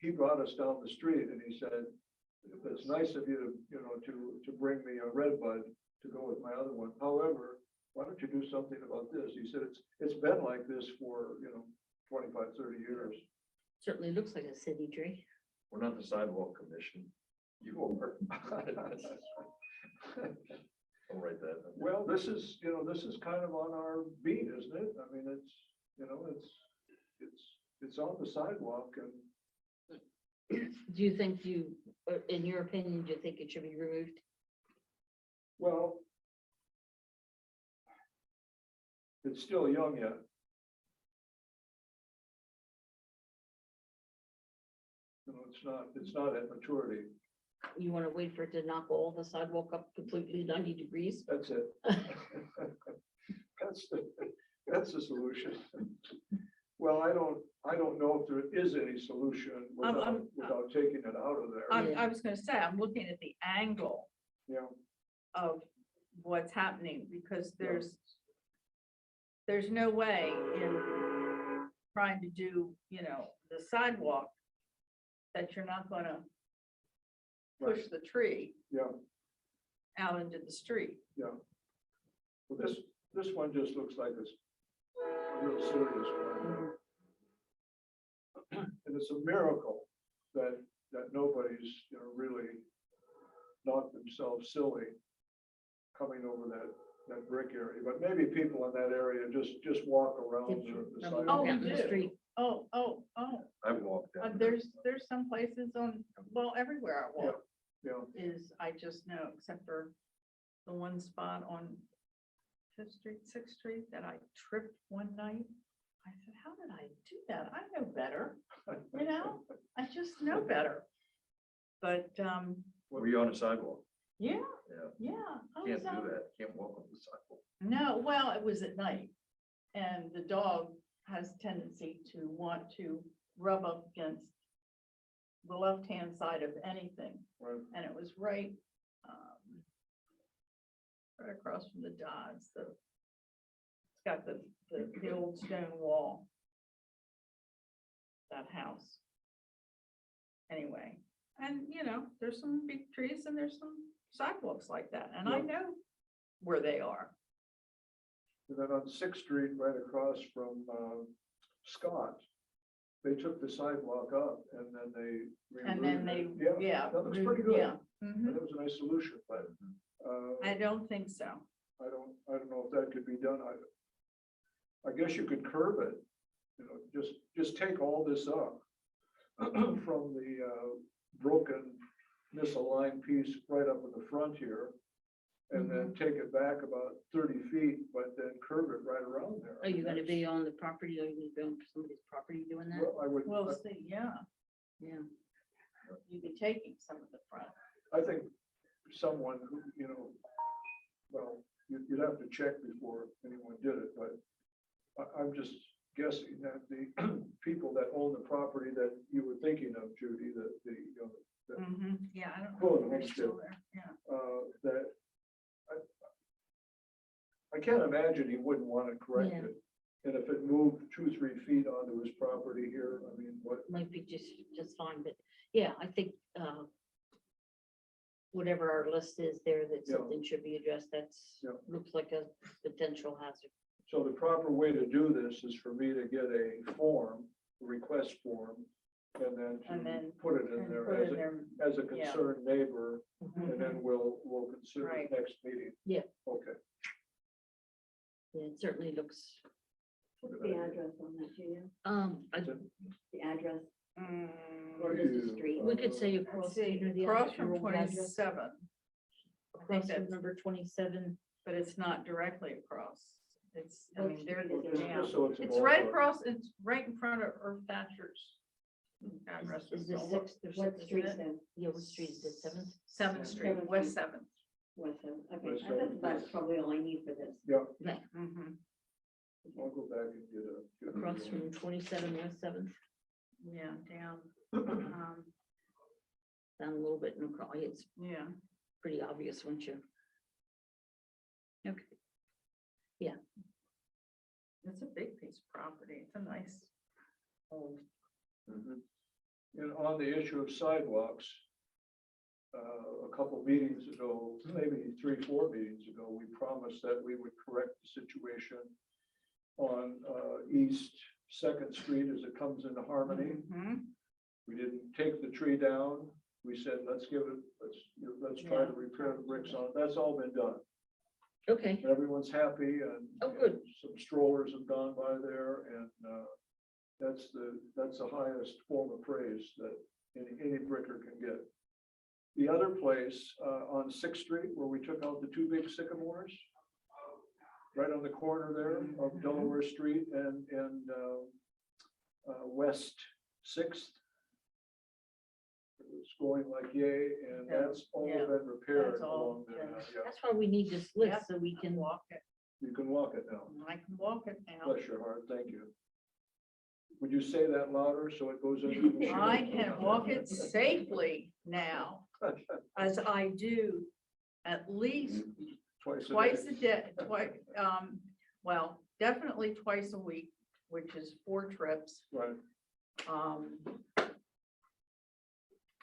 he brought us down the street and he said, it's nice of you to, to bring me a red bud to go with my other one. However, why don't you do something about this? He said, it's been like this for, 25, 30 years. Certainly looks like a city tree. We're not the sidewalk commission. You are. I'll write that. Well, this is kind of on our beat, isn't it? I mean, it's on the sidewalk and Do you think in your opinion, do you think it should be removed? well, it's still young yet. It's not at maturity. You want to wait for it to knock all the sidewalk up completely 90 degrees? That's it. That's the solution. Well, I don't know if there is any solution without taking it out of there. I was gonna say, I'm looking at the angle Yeah, of what's happening, because there's no way in trying to do, the sidewalk that you're not gonna push the tree yeah, out into the street. yeah. Well, this one just looks like it's a real serious one. And it's a miracle that nobody's, really knocked themselves silly coming over that brick area. But maybe people in that area just walk around the From sidewalk. you out in the do. street. Oh, I've walked down. there. there's some places on, well, everywhere I walk Yeah, is, I just know, except for the one spot on Fifth Street, Sixth Street that I tripped one night. I said, how did I do that? I know better, I just know better. But, Were you on a sidewalk? yeah, Yeah, I can't was do out. that. Can't walk on the sidewalk. No, well, it was at night, and the dog has a tendency to want to rub up against the left-hand side of anything, right. and it was right, right across from the Dodds, it's got the old stone wall. That house. Anyway, and there's some big trees and there's some sidewalks like that, and I Yeah. know where they are. And then on Sixth Street, right across from Scott, they took the sidewalk up and then they. And then removed they, it. yeah. That looks pretty good. Yeah. Mhm. That was a nice solution, but I don't think so. I don't know if that could be done. I guess you could curb it, just take all this up from the broken misaligned piece right up in the front here. And then take it back about 30 feet, but then curve it right around there. Are you gonna be on the property? Are you gonna be on somebody's property doing that? Well, I would, We'll see, yeah, Yeah. you'd be taking some of the front. I think someone who, well, you'd have to check before anyone did it, but I'm just guessing that the people that own the property that you were thinking of, Judy, Yeah, I don't Cool, know if they're that's still good. there, yeah. that I can't imagine he wouldn't want to correct Yeah. it. And if it moved 2-3 feet onto his property here, I mean, what, Might be just fine, but yeah, I think, whatever our list is there, that Yeah. something should be addressed, Yeah. looks like a potential hazard. so the proper way to do this is for me to get a form, a request form, And And then then- to put it in and there put as in a, there. as a Yeah. concerned neighbor, and then Mhm. we'll consider Right. it next meeting. Yeah. Okay. Yeah, it certainly looks, What's the address on that, Julia? The address, What is the street? we could say Let's across, see, you know, the across address, from your old address, 27, across from that's- number 27. but it's not directly across. It's, I What mean, they're street is it? Just down. so it's a It's right ballpark. across, it's right in front of Irv Thatcher's address. Is this So sixth or What seventh? street it? then? Yeah, what street is it, 7th? 7th Street, Seventh West Street. 7th. West End. Okay, West that's End. about probably all I need for this. Yeah, Mhm. I'll go back and get a. Across from 27 West 7th, Yeah, down. down a little bit, and across, it's Yeah, pretty obvious once you. Okay, it's a big piece of property. It's a nice old. Mhm. And on the issue of sidewalks, a couple meetings ago, maybe 3, 4 meetings ago, we promised that we would correct the situation on East Second Street as it comes into Harmony. Mhm. We didn't take the tree down. We said, let's give it, let's try to Yeah. repair the bricks on it. That's all been done. okay, Everyone's happy and. Oh, good. and some strollers have gone by there and that's the highest form of praise that any bricker can get. The other place on Sixth Street where we took out the 2 big sycamores, right on the corner there of Delaware Street and West Sixth. It's going like yay, and Yeah, that's all yeah, been repaired that's all along there. been- now, yeah. that's why we need this Yep. list, so we can, Walk it. You can walk it now. I can walk it now. Bless your heart, thank you. Would you say that louder so it goes into the machine? I can walk it safely now, as I do at least twice a day, well, definitely twice a week, which is 4 trips. Right,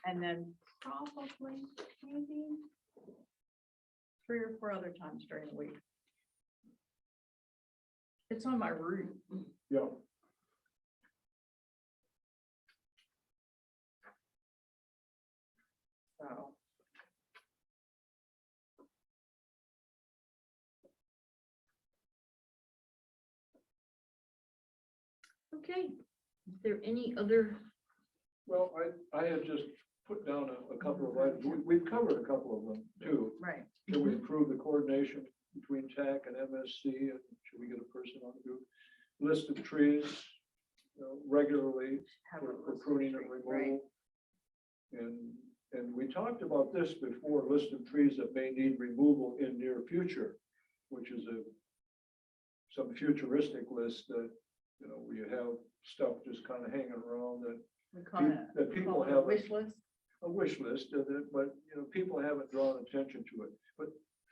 And then probably maybe 3 or 4 other times during the week. It's on my route. yeah. So. okay. Is there any other, Well, I had just put down a couple of items. We've covered a couple of them too. Right. Can we improve the coordination between TAC and MSC? And should we get a person on the group? List of trees, regularly Have for a list of pruning and trees, right. removal. And we talked about this before, list of trees that may need removal in near future, which is some futuristic list that, we have stuff just kind of hanging around that We call it, that people call it a have wish list. a wish list of it, but, people haven't drawn attention to it. But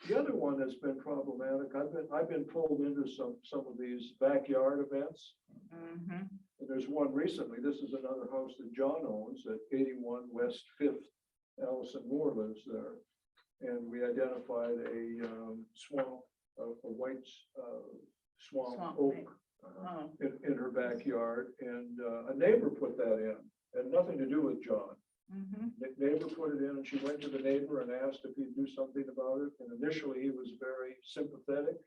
the other one that's been problematic, I've been pulled into some of these backyard events. Mhm. And there's one recently, this is another house that John owns at 81 West Fifth. Allison Moore lives there. And we identified a swamp, a white swamp Swamp, oak right. Oh, in her backyard. And a neighbor put that in, had nothing to do with John. mhm. Neighbor put it in and she went to the neighbor and asked if he'd do something about it. And initially he was very sympathetic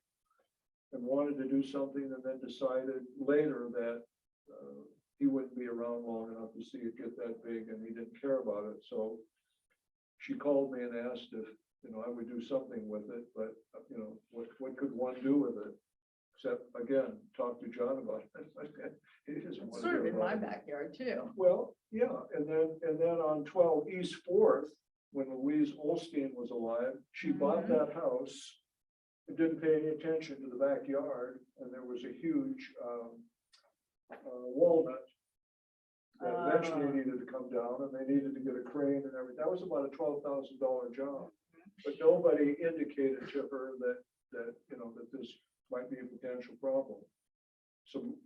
and wanted to do something and then decided later that he wouldn't be around long enough to see it get that big and he didn't care about it. So she called me and asked if, I would do something with it, but, what could one do with it? Except, again, talk to John about it. He doesn't It's want to sort of do in about my it. backyard too. Well, yeah, and then on 12 East Fourth, when Louise Olstein was alive, she bought Mhm. that house and didn't pay any attention to the backyard, and there was a huge walnut that eventually Ah. needed to come down, and they needed to get a crane and everything. That was about a $12,000 job. But nobody indicated to her that that this might be a potential problem.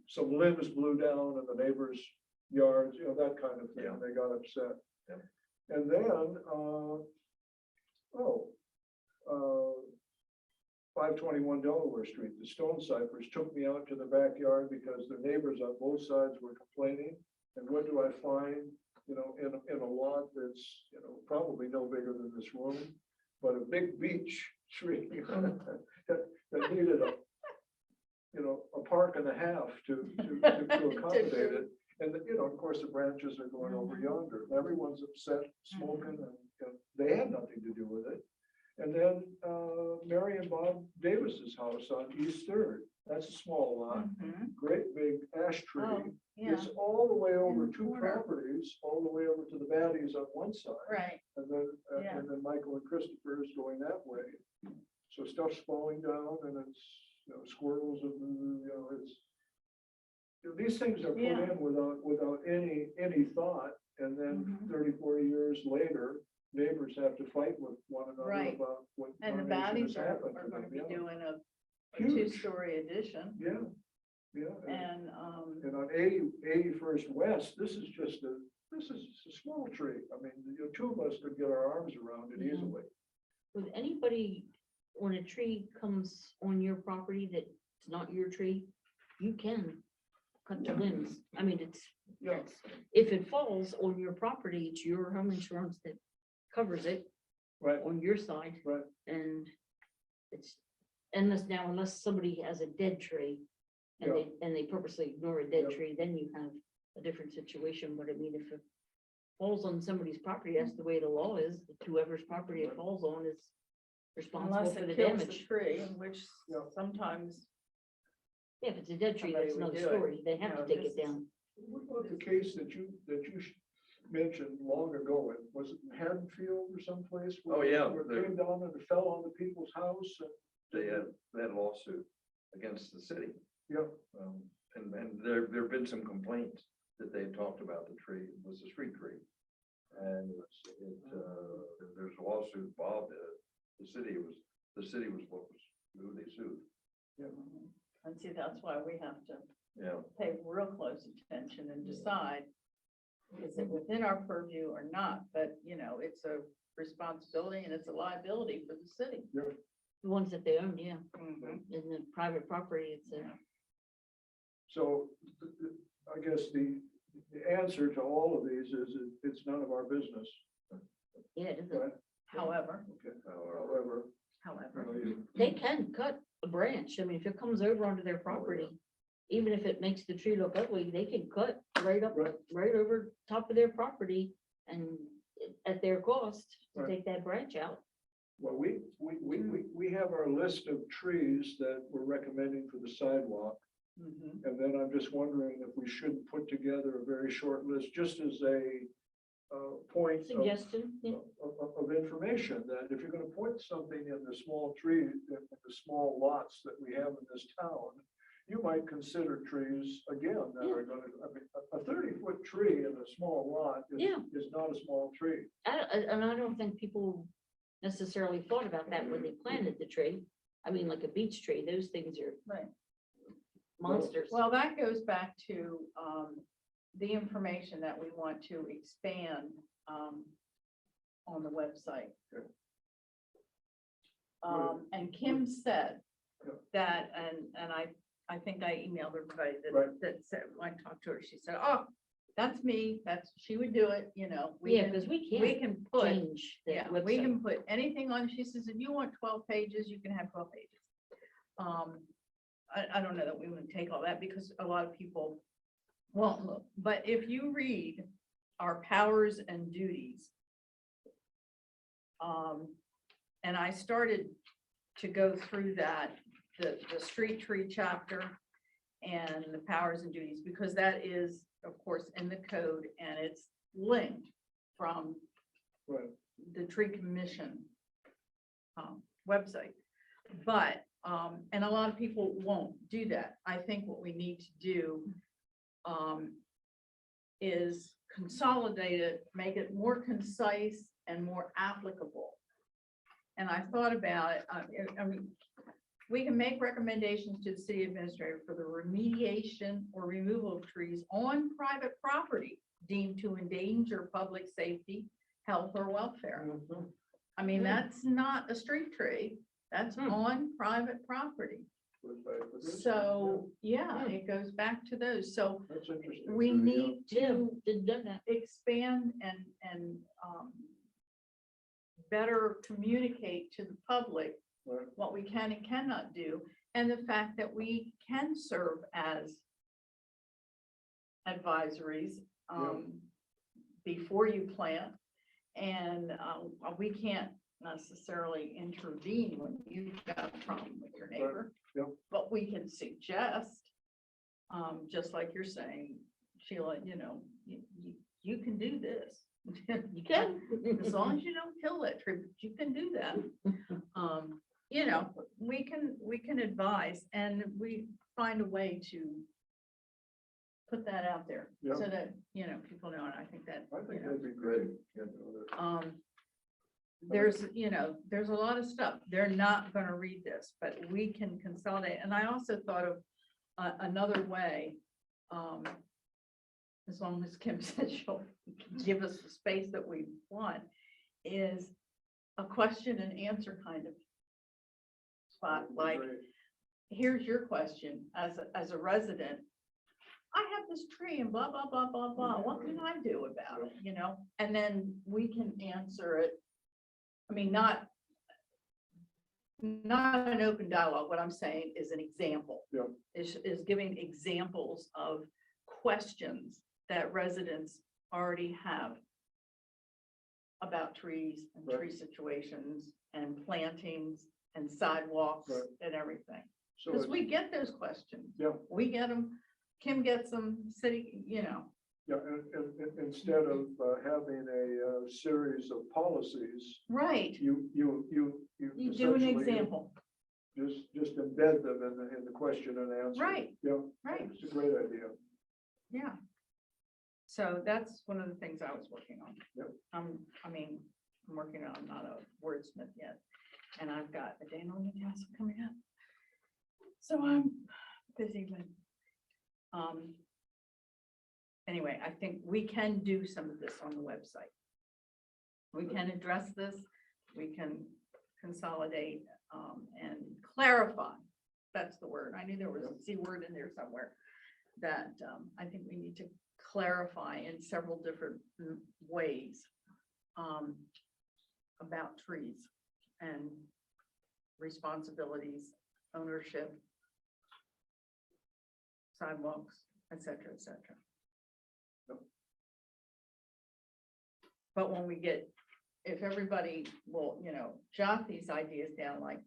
Some limbs blew down in the neighbors' yards, that kind of thing, Yeah. and they got upset. Yeah. And then, 521 Delaware Street, the Stone Cyphers took me out to the backyard because the neighbors on both sides were complaining. And what do I find, you know, in a lot that's, you know, probably no bigger than this room, but a big beech tree that needed a, you know, a park and a half to accommodate it. And, you know, of course, the branches are going over yonder. Everyone's upset, smoking, and they had nothing to do with it. And then Mary and Bob Davis's house on East Third. That's a small lot, great big ash tree. Oh, yeah, It's all the way over the two corner. properties, all the way over to the Baddies on one side. right, And then, Yeah. and then Michael and Christopher is going that way. So stuff's falling down and it's, you know, squirrels and, you know, it's. You know, these things are put Yeah. in without any thought. And then Mhm. 30, 40 years later, neighbors have to fight with one another Right. about what. and the darnation has baddies happened are to gonna them. be Yeah. doing a Huge. two-story addition, Yeah, yeah. and, And on 81st West, this is just a small tree. I mean, you know, two of us could get our arms around it Yeah. easily. Would anybody, when a tree comes on your property that's not your tree, you can cut the limbs. I mean, Yeah. if it falls on your property, it's your home insurance that covers it Right, on your side. right. And it's, unless somebody has a dead tree and they purposely ignore a dead Yeah. tree, then you have a different situation. But I mean, if it falls on somebody's property, that's the way the law is. Whoever's property it falls on is responsible unless for the it kills the damage. tree, which Yeah. sometimes, Yeah, if it's a dead tree, Somebody that's would another do it. story. They have You to know, take this it is- down. What about the case that you mentioned long ago? Was it in Haddonfield or someplace? Oh, yeah, Where the- it came down and it fell on the people's house and. They had a lawsuit against the city. Yeah, And there've been some complaints that they talked about the tree, it was a street tree. And there's a lawsuit involved in it. The city was who they sued. and see, that's why we have to Yeah, pay real close attention and decide, is it within our purview or not? But, you know, it's a responsibility and it's a liability for the city. The ones that they own, yeah. Mhm. In the private property, it's a, so I guess the answer to all of these is it's none of our business. yeah, it isn't. Right? However, Okay. however, However, you know, They can cut a branch. I mean, if it comes over onto their property, even if it makes the tree look ugly, they can cut right up, Right. right over top of their property and at their cost to Right. take that branch out. well, we have our list of trees that we're recommending for the sidewalk. mhm. And then I'm just wondering if we should put together a very short list, just as a point of, Suggestion, yeah. of information, that if you're gonna put something in the small tree, in the small lots that we have in this town, you might consider trees again that are gonna, I mean, a 30-foot tree in a small lot Yeah. is not a small tree. And I don't think people necessarily thought about that when they planted the tree. I mean, like a beech tree, those things are Right. monsters. Well, that goes back to the information that we want to expand on the website. Okay. And Kim said Yeah. that, and I think I emailed everybody Right. that said, when I talked to her, she said, oh, that's me, she would do it, you know. we Yeah, can- because we We can't can put, change the yeah, we website. can put anything on, she says, if you want 12 pages, you can have 12 pages. I don't know that we would take all that because a lot of people won't look, but if you read our powers and duties. And I started to go through that, the street tree chapter and the powers and duties, because that is, of course, in the code and it's linked from Right. the tree commission website. But, and a lot of people won't do that. I think what we need to do is consolidate it, make it more concise and more applicable. And I thought about it, I mean, we can make recommendations to the city administrator for the remediation or removal of trees on private property deemed to endanger public safety, health, or welfare. I mean, Yeah. that's not a street tree, that's Hmm. on private property. goes back to this. So, yeah, it goes back to those. So That's interesting. we too, yeah. need Yeah, to didn't done that. expand and better communicate to the public Right. what we can and cannot do, and the fact that we can serve as advisories before you plant, and we can't necessarily intervene when you've got a problem with your neighbor. Yep. But we can suggest, just like you're saying, Sheila, you can do this. You can. As long as you don't kill that tree, but you can do that. We can advise, and we find a way to put that out there Yeah. so that, people know, and I think that, I think that'd be great. you know, that- there's a lot of stuff. They're not gonna read this, but we can consolidate. And I also thought of another way, as long as Kim said she'll give us the space that we want, is a question and answer kind of spot, like, Great. here's your question as a resident. I have this tree and blah, blah, blah, blah, blah. What can I do about it, And then we can answer it. I mean, not an open dialogue. What I'm saying is an example. Yeah. Is giving examples of questions that residents already have about trees and Right. tree situations and plantings and sidewalks Right. and everything. So Because it's- we get those questions. Yeah. We get them, Kim gets them, city, Yeah, and instead of having a series of policies, right, you you do an essentially example, Just embed them in the question and answer. Right. Yeah. right, It's a great idea. yeah. So that's one of the things I was working on. Yep. I'm working on, I'm not a wordsmith yet, and I've got a Daniel Newcastle coming up. So I'm busy with, anyway, I think we can do some of this on the website. We can address this, we can consolidate, and clarify. That's the word. I knew there was a C word in there somewhere that, I think we need to clarify in several different ways, about trees and responsibilities, ownership, sidewalks, et cetera, et cetera. Yep. But when we get, if everybody will, jot these ideas down, like,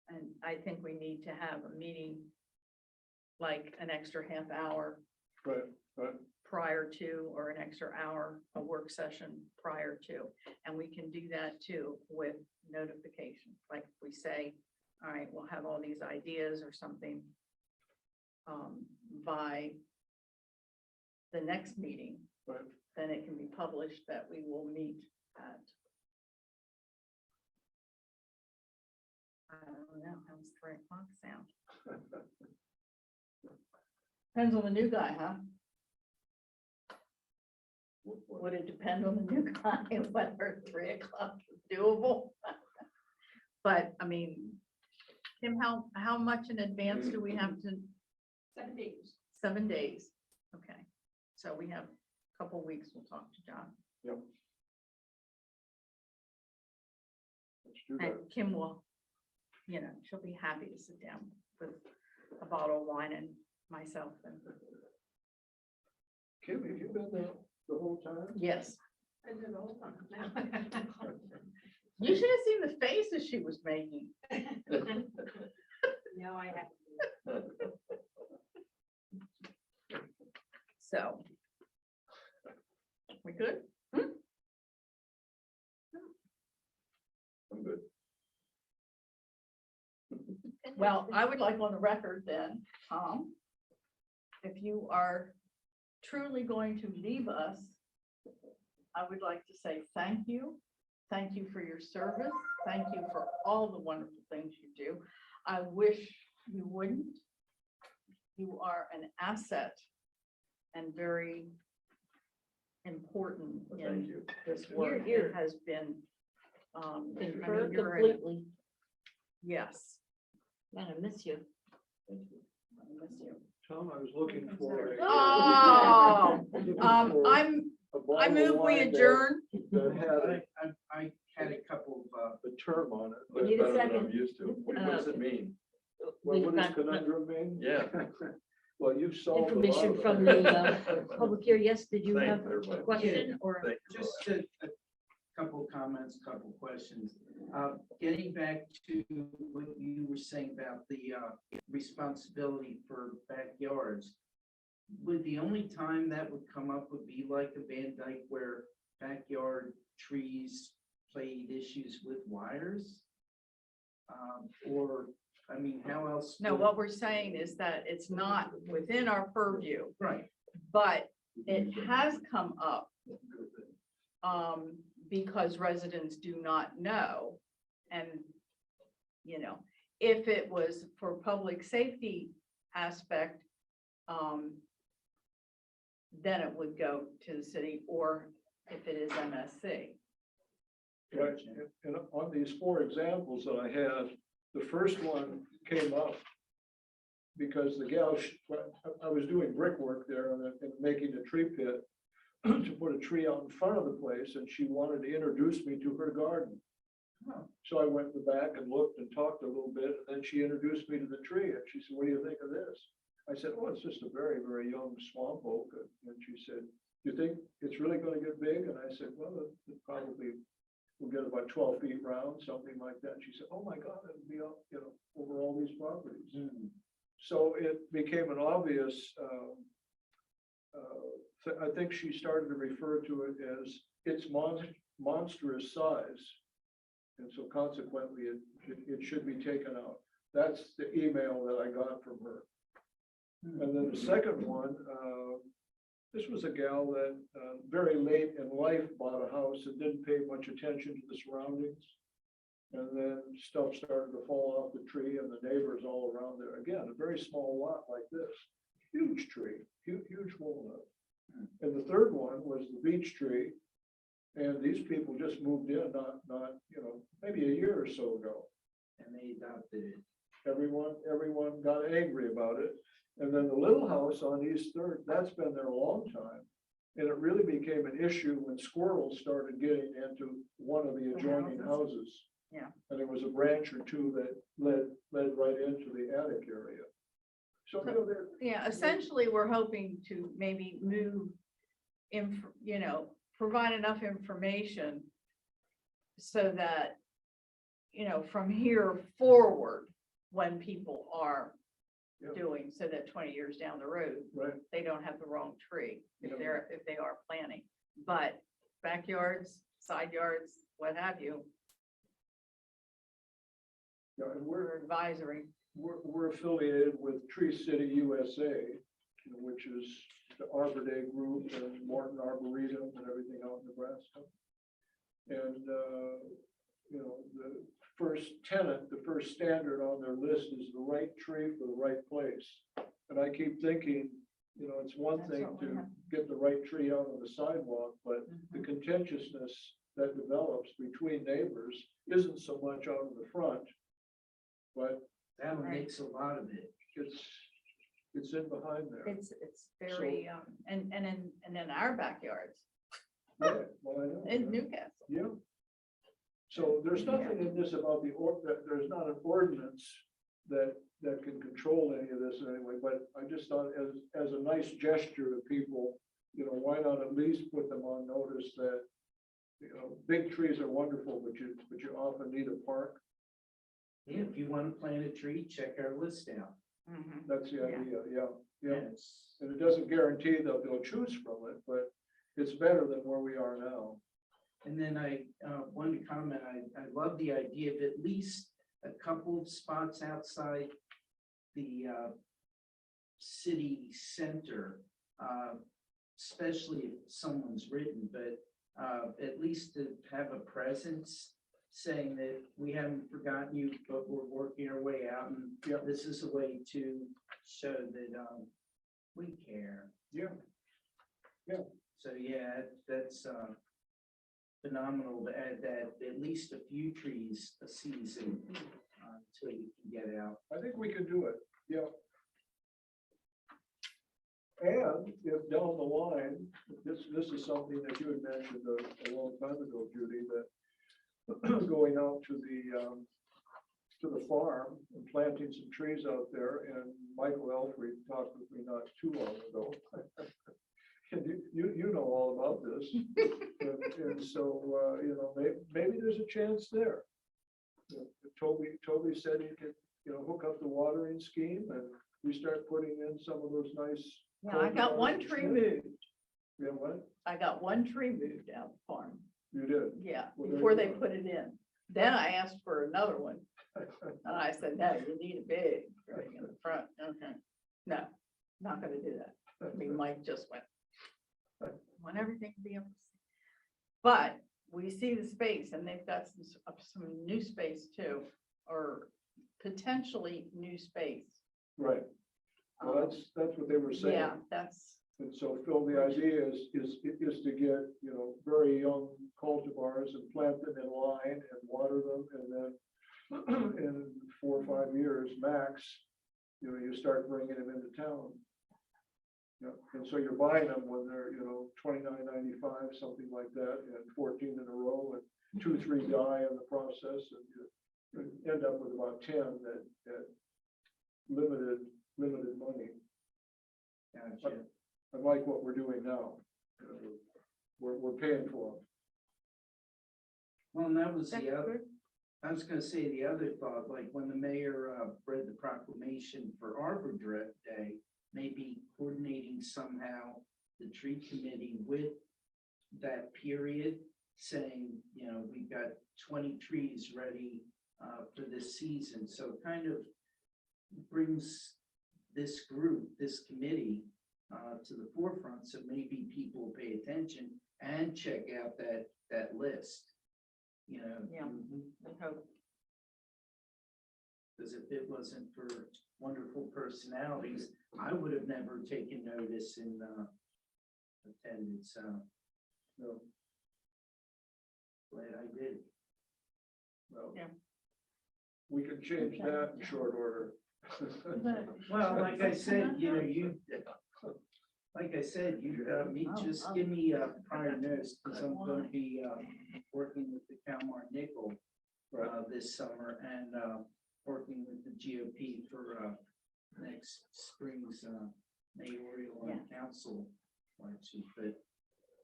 and I think we need to have a meeting, like an extra half hour Right, right. prior to, or an extra hour, a work session prior to. And we can do that too with notification. Like if we say, all right, we'll have all these ideas or something by the next meeting, Right. then it can be published that we will meet at, I don't know, how's 3:00 sound? Depends on the new guy, huh? Would it depend on the new guy whether 3:00 is doable? But I mean, Kim, how much in advance do we have to? 7 days. 7 days. Okay, so we have a couple weeks. We'll talk to John. Yep. Let's do And that. Kim will, she'll be happy to sit down with a bottle of wine and myself and, Kim, have you been there the whole time? yes. I did the whole time. You should have seen the faces she was making. No, I haven't. So. We good? I'm good. Well, I would like on the record then, Tom, if you are truly going to leave us, I would like to say thank you. Thank you for your service. Thank you for all the wonderful things you do. I wish you wouldn't. You are an asset and very important Well, in thank you. this You're work. here. It has been, I mean, Concur you're in it. completely. Yes. Man, I miss you. Unless you- Tom, I was looking for a. Oh, looking I for a bottle move of we wine adjourn. That had I had a couple of, a term on it. You need a Better than I'm second. used to. What does it mean? Well, We've what does got conundrum mean? Yeah. Well, you've solved. a lot information of from them. the public here. Yes, did you Thank have you, a everybody. question or? Thank you. just a couple comments, couple questions. Getting back to what you were saying about the responsibility for backyards. Would the only time that would come up would be like a Van Dyke where backyard trees played issues with wires? Or, I mean, how else? No, would- what we're saying is that it's not within our purview, Right, but it has come up because residents do not know. And, you know, if it was for public safety aspect, then it would go to the city, or if it is MSC. Right, and on these 4 examples that I had, the first one came up because the gal, I was doing brickwork there and making a tree pit to put a tree out in front of the place, and she wanted to introduce me to her garden. Oh. So I went in the back and looked and talked a little bit, and then she introduced me to the tree, and she said, "What do you think of this?" I said, "Oh, it's just a very, very young swamp oak." And she said, "You think it's really going to get big?" And I said, "Well, it probably will get about 12 feet round, something like that." And she said, "Oh my God, it'll be up, you know, over all these properties." So it became an obvious, I think she started to refer to it as its monstrous size. And so consequently, it should be taken out. That's the email that I got from her. And then the second one, this was a gal that very late in life bought a house and didn't pay much attention to the surroundings. And then stuff started to fall off the tree and the neighbors all around there. Again, a very small lot like this, huge tree, huge walnut. And the third one was the beech tree. And these people just moved in, not, you know, maybe a year or so ago. and they adopted it. Everyone got angry about it. And then the little house on East Third, that's been there a long time. And it really became an issue when squirrels started getting into one of the adjoining houses. Yeah. And there was a branch or two that led right into the attic area. So, you know, there, Yeah, essentially, we're hoping to maybe move provide enough information so that, from here forward, when people are Yeah. doing, so that 20 years down the road, right, they don't have the wrong tree if Yeah. if they are planting. But backyards, side yards, what have you, yeah, and we're advisory. we're affiliated with Tree City USA, which is the Arbor Day group and Morton Arboretum and everything out in Nebraska. And, the first tenet, the first standard on their list is the right tree for the right place. And I keep thinking, it's one That's thing what we to have. get the right tree out on the sidewalk, but the Mhm. contentiousness that develops between neighbors isn't so much out in the front, but That one Right. makes a lot of it. it's in behind there. It's very, and in our backyards, Yeah, well, I know. in Newcastle. Yeah. So there's nothing in this about that there's not an ordinance that can control any of this anyway, but I just thought as a nice gesture to people, why not at least put them on notice that, big trees are wonderful, but you often need a park. Yeah, if you want to plant a tree, check our list out. Mhm. That's the Yeah. idea, yeah. Yes. And it doesn't guarantee that they'll choose from it, but it's better than where we are now. And then I wanted to comment, I love the idea of at least a couple of spots outside the city center, especially if someone's written, but at least to have a presence saying that we haven't forgotten you, but we're working our way out, and Yeah. this is a way to show that we care. Yeah. Yeah. So, yeah, that's phenomenal to add that at least a few trees a season. until you can get out. I think we can do it, yeah. And if down the line, this is something that you had mentioned a long time ago, Judy, that going out to the farm and planting some trees out there, and Michael Elfrey talked with me not too long ago. And you know all about this. And so, you know, maybe there's a chance there. Toby said he could, you know, hook up the watering scheme, and we start putting in some of those nice. Yeah, I got one tree moved. Yeah, what? I got one tree moved down the farm. You did? Yeah, Well, there before you they go. put it in. Then I asked for another one. And I said, no, you need a big tree in the front. Okay. No, not gonna do that. I mean, Mike just went, Want everything to be up. but we see the space and they've got some new space too, or potentially new space. Right. Well, that's what they were saying. Yeah, that's, And so Phil, the idea is to get, you know, very young cultivars and plant them in line and water them, and then in 4 or 5 years max, you know, you start bringing them into town. Yeah, and so you're buying them when they're, you know, $29.95, something like that, and 14 in a row, and 2, 3 die in the process, and you end up with about 10 that limited money. Gotcha. Unlike what we're doing now. You know, we're paying for them. Well, and that was that's the other, good. I was gonna say the other thought, like when the mayor read the proclamation for Arbor Day, maybe coordinating somehow the tree committee with that period, saying, you know, we've got 20 trees ready for this season. So it kind of brings this group, this committee to the forefront. So maybe people pay attention and check out that list. You know, Yeah. I hope. because if it wasn't for wonderful personalities, I would have never taken notice in attended, so No, glad I did. no. Yeah. We can change that in short order. Well, like I said, you know, like I said, you got me, just give me a prior notice, because I'm gonna be working with the Calmar Nickel this summer, and working with the GOP for next spring's mayoral and council election. But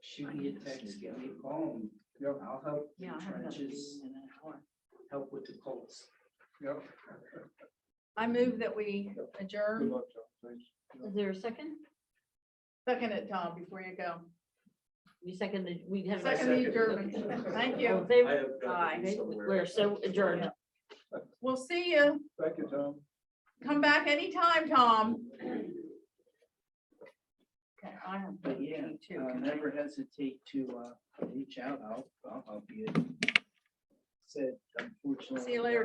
shoot me a text, give me a call, and Yep, I'll help the Yeah, I have another trenches, meeting in an hour. help with the Colts. yep. I move that we Good adjourn. luck, John. Thanks. Is there a second? Second it, Tom, before you go. You seconded, we have. Second the adjournment. Thank All you. in favor? I have got to be Aye. somewhere. We're so adjourned. We'll see you. Thank you, Tom. Come back anytime, Tom. Okay, I have But yeah, meeting too. Can I- never hesitate to reach out. I'll help you. Said, unfortunately. See you later.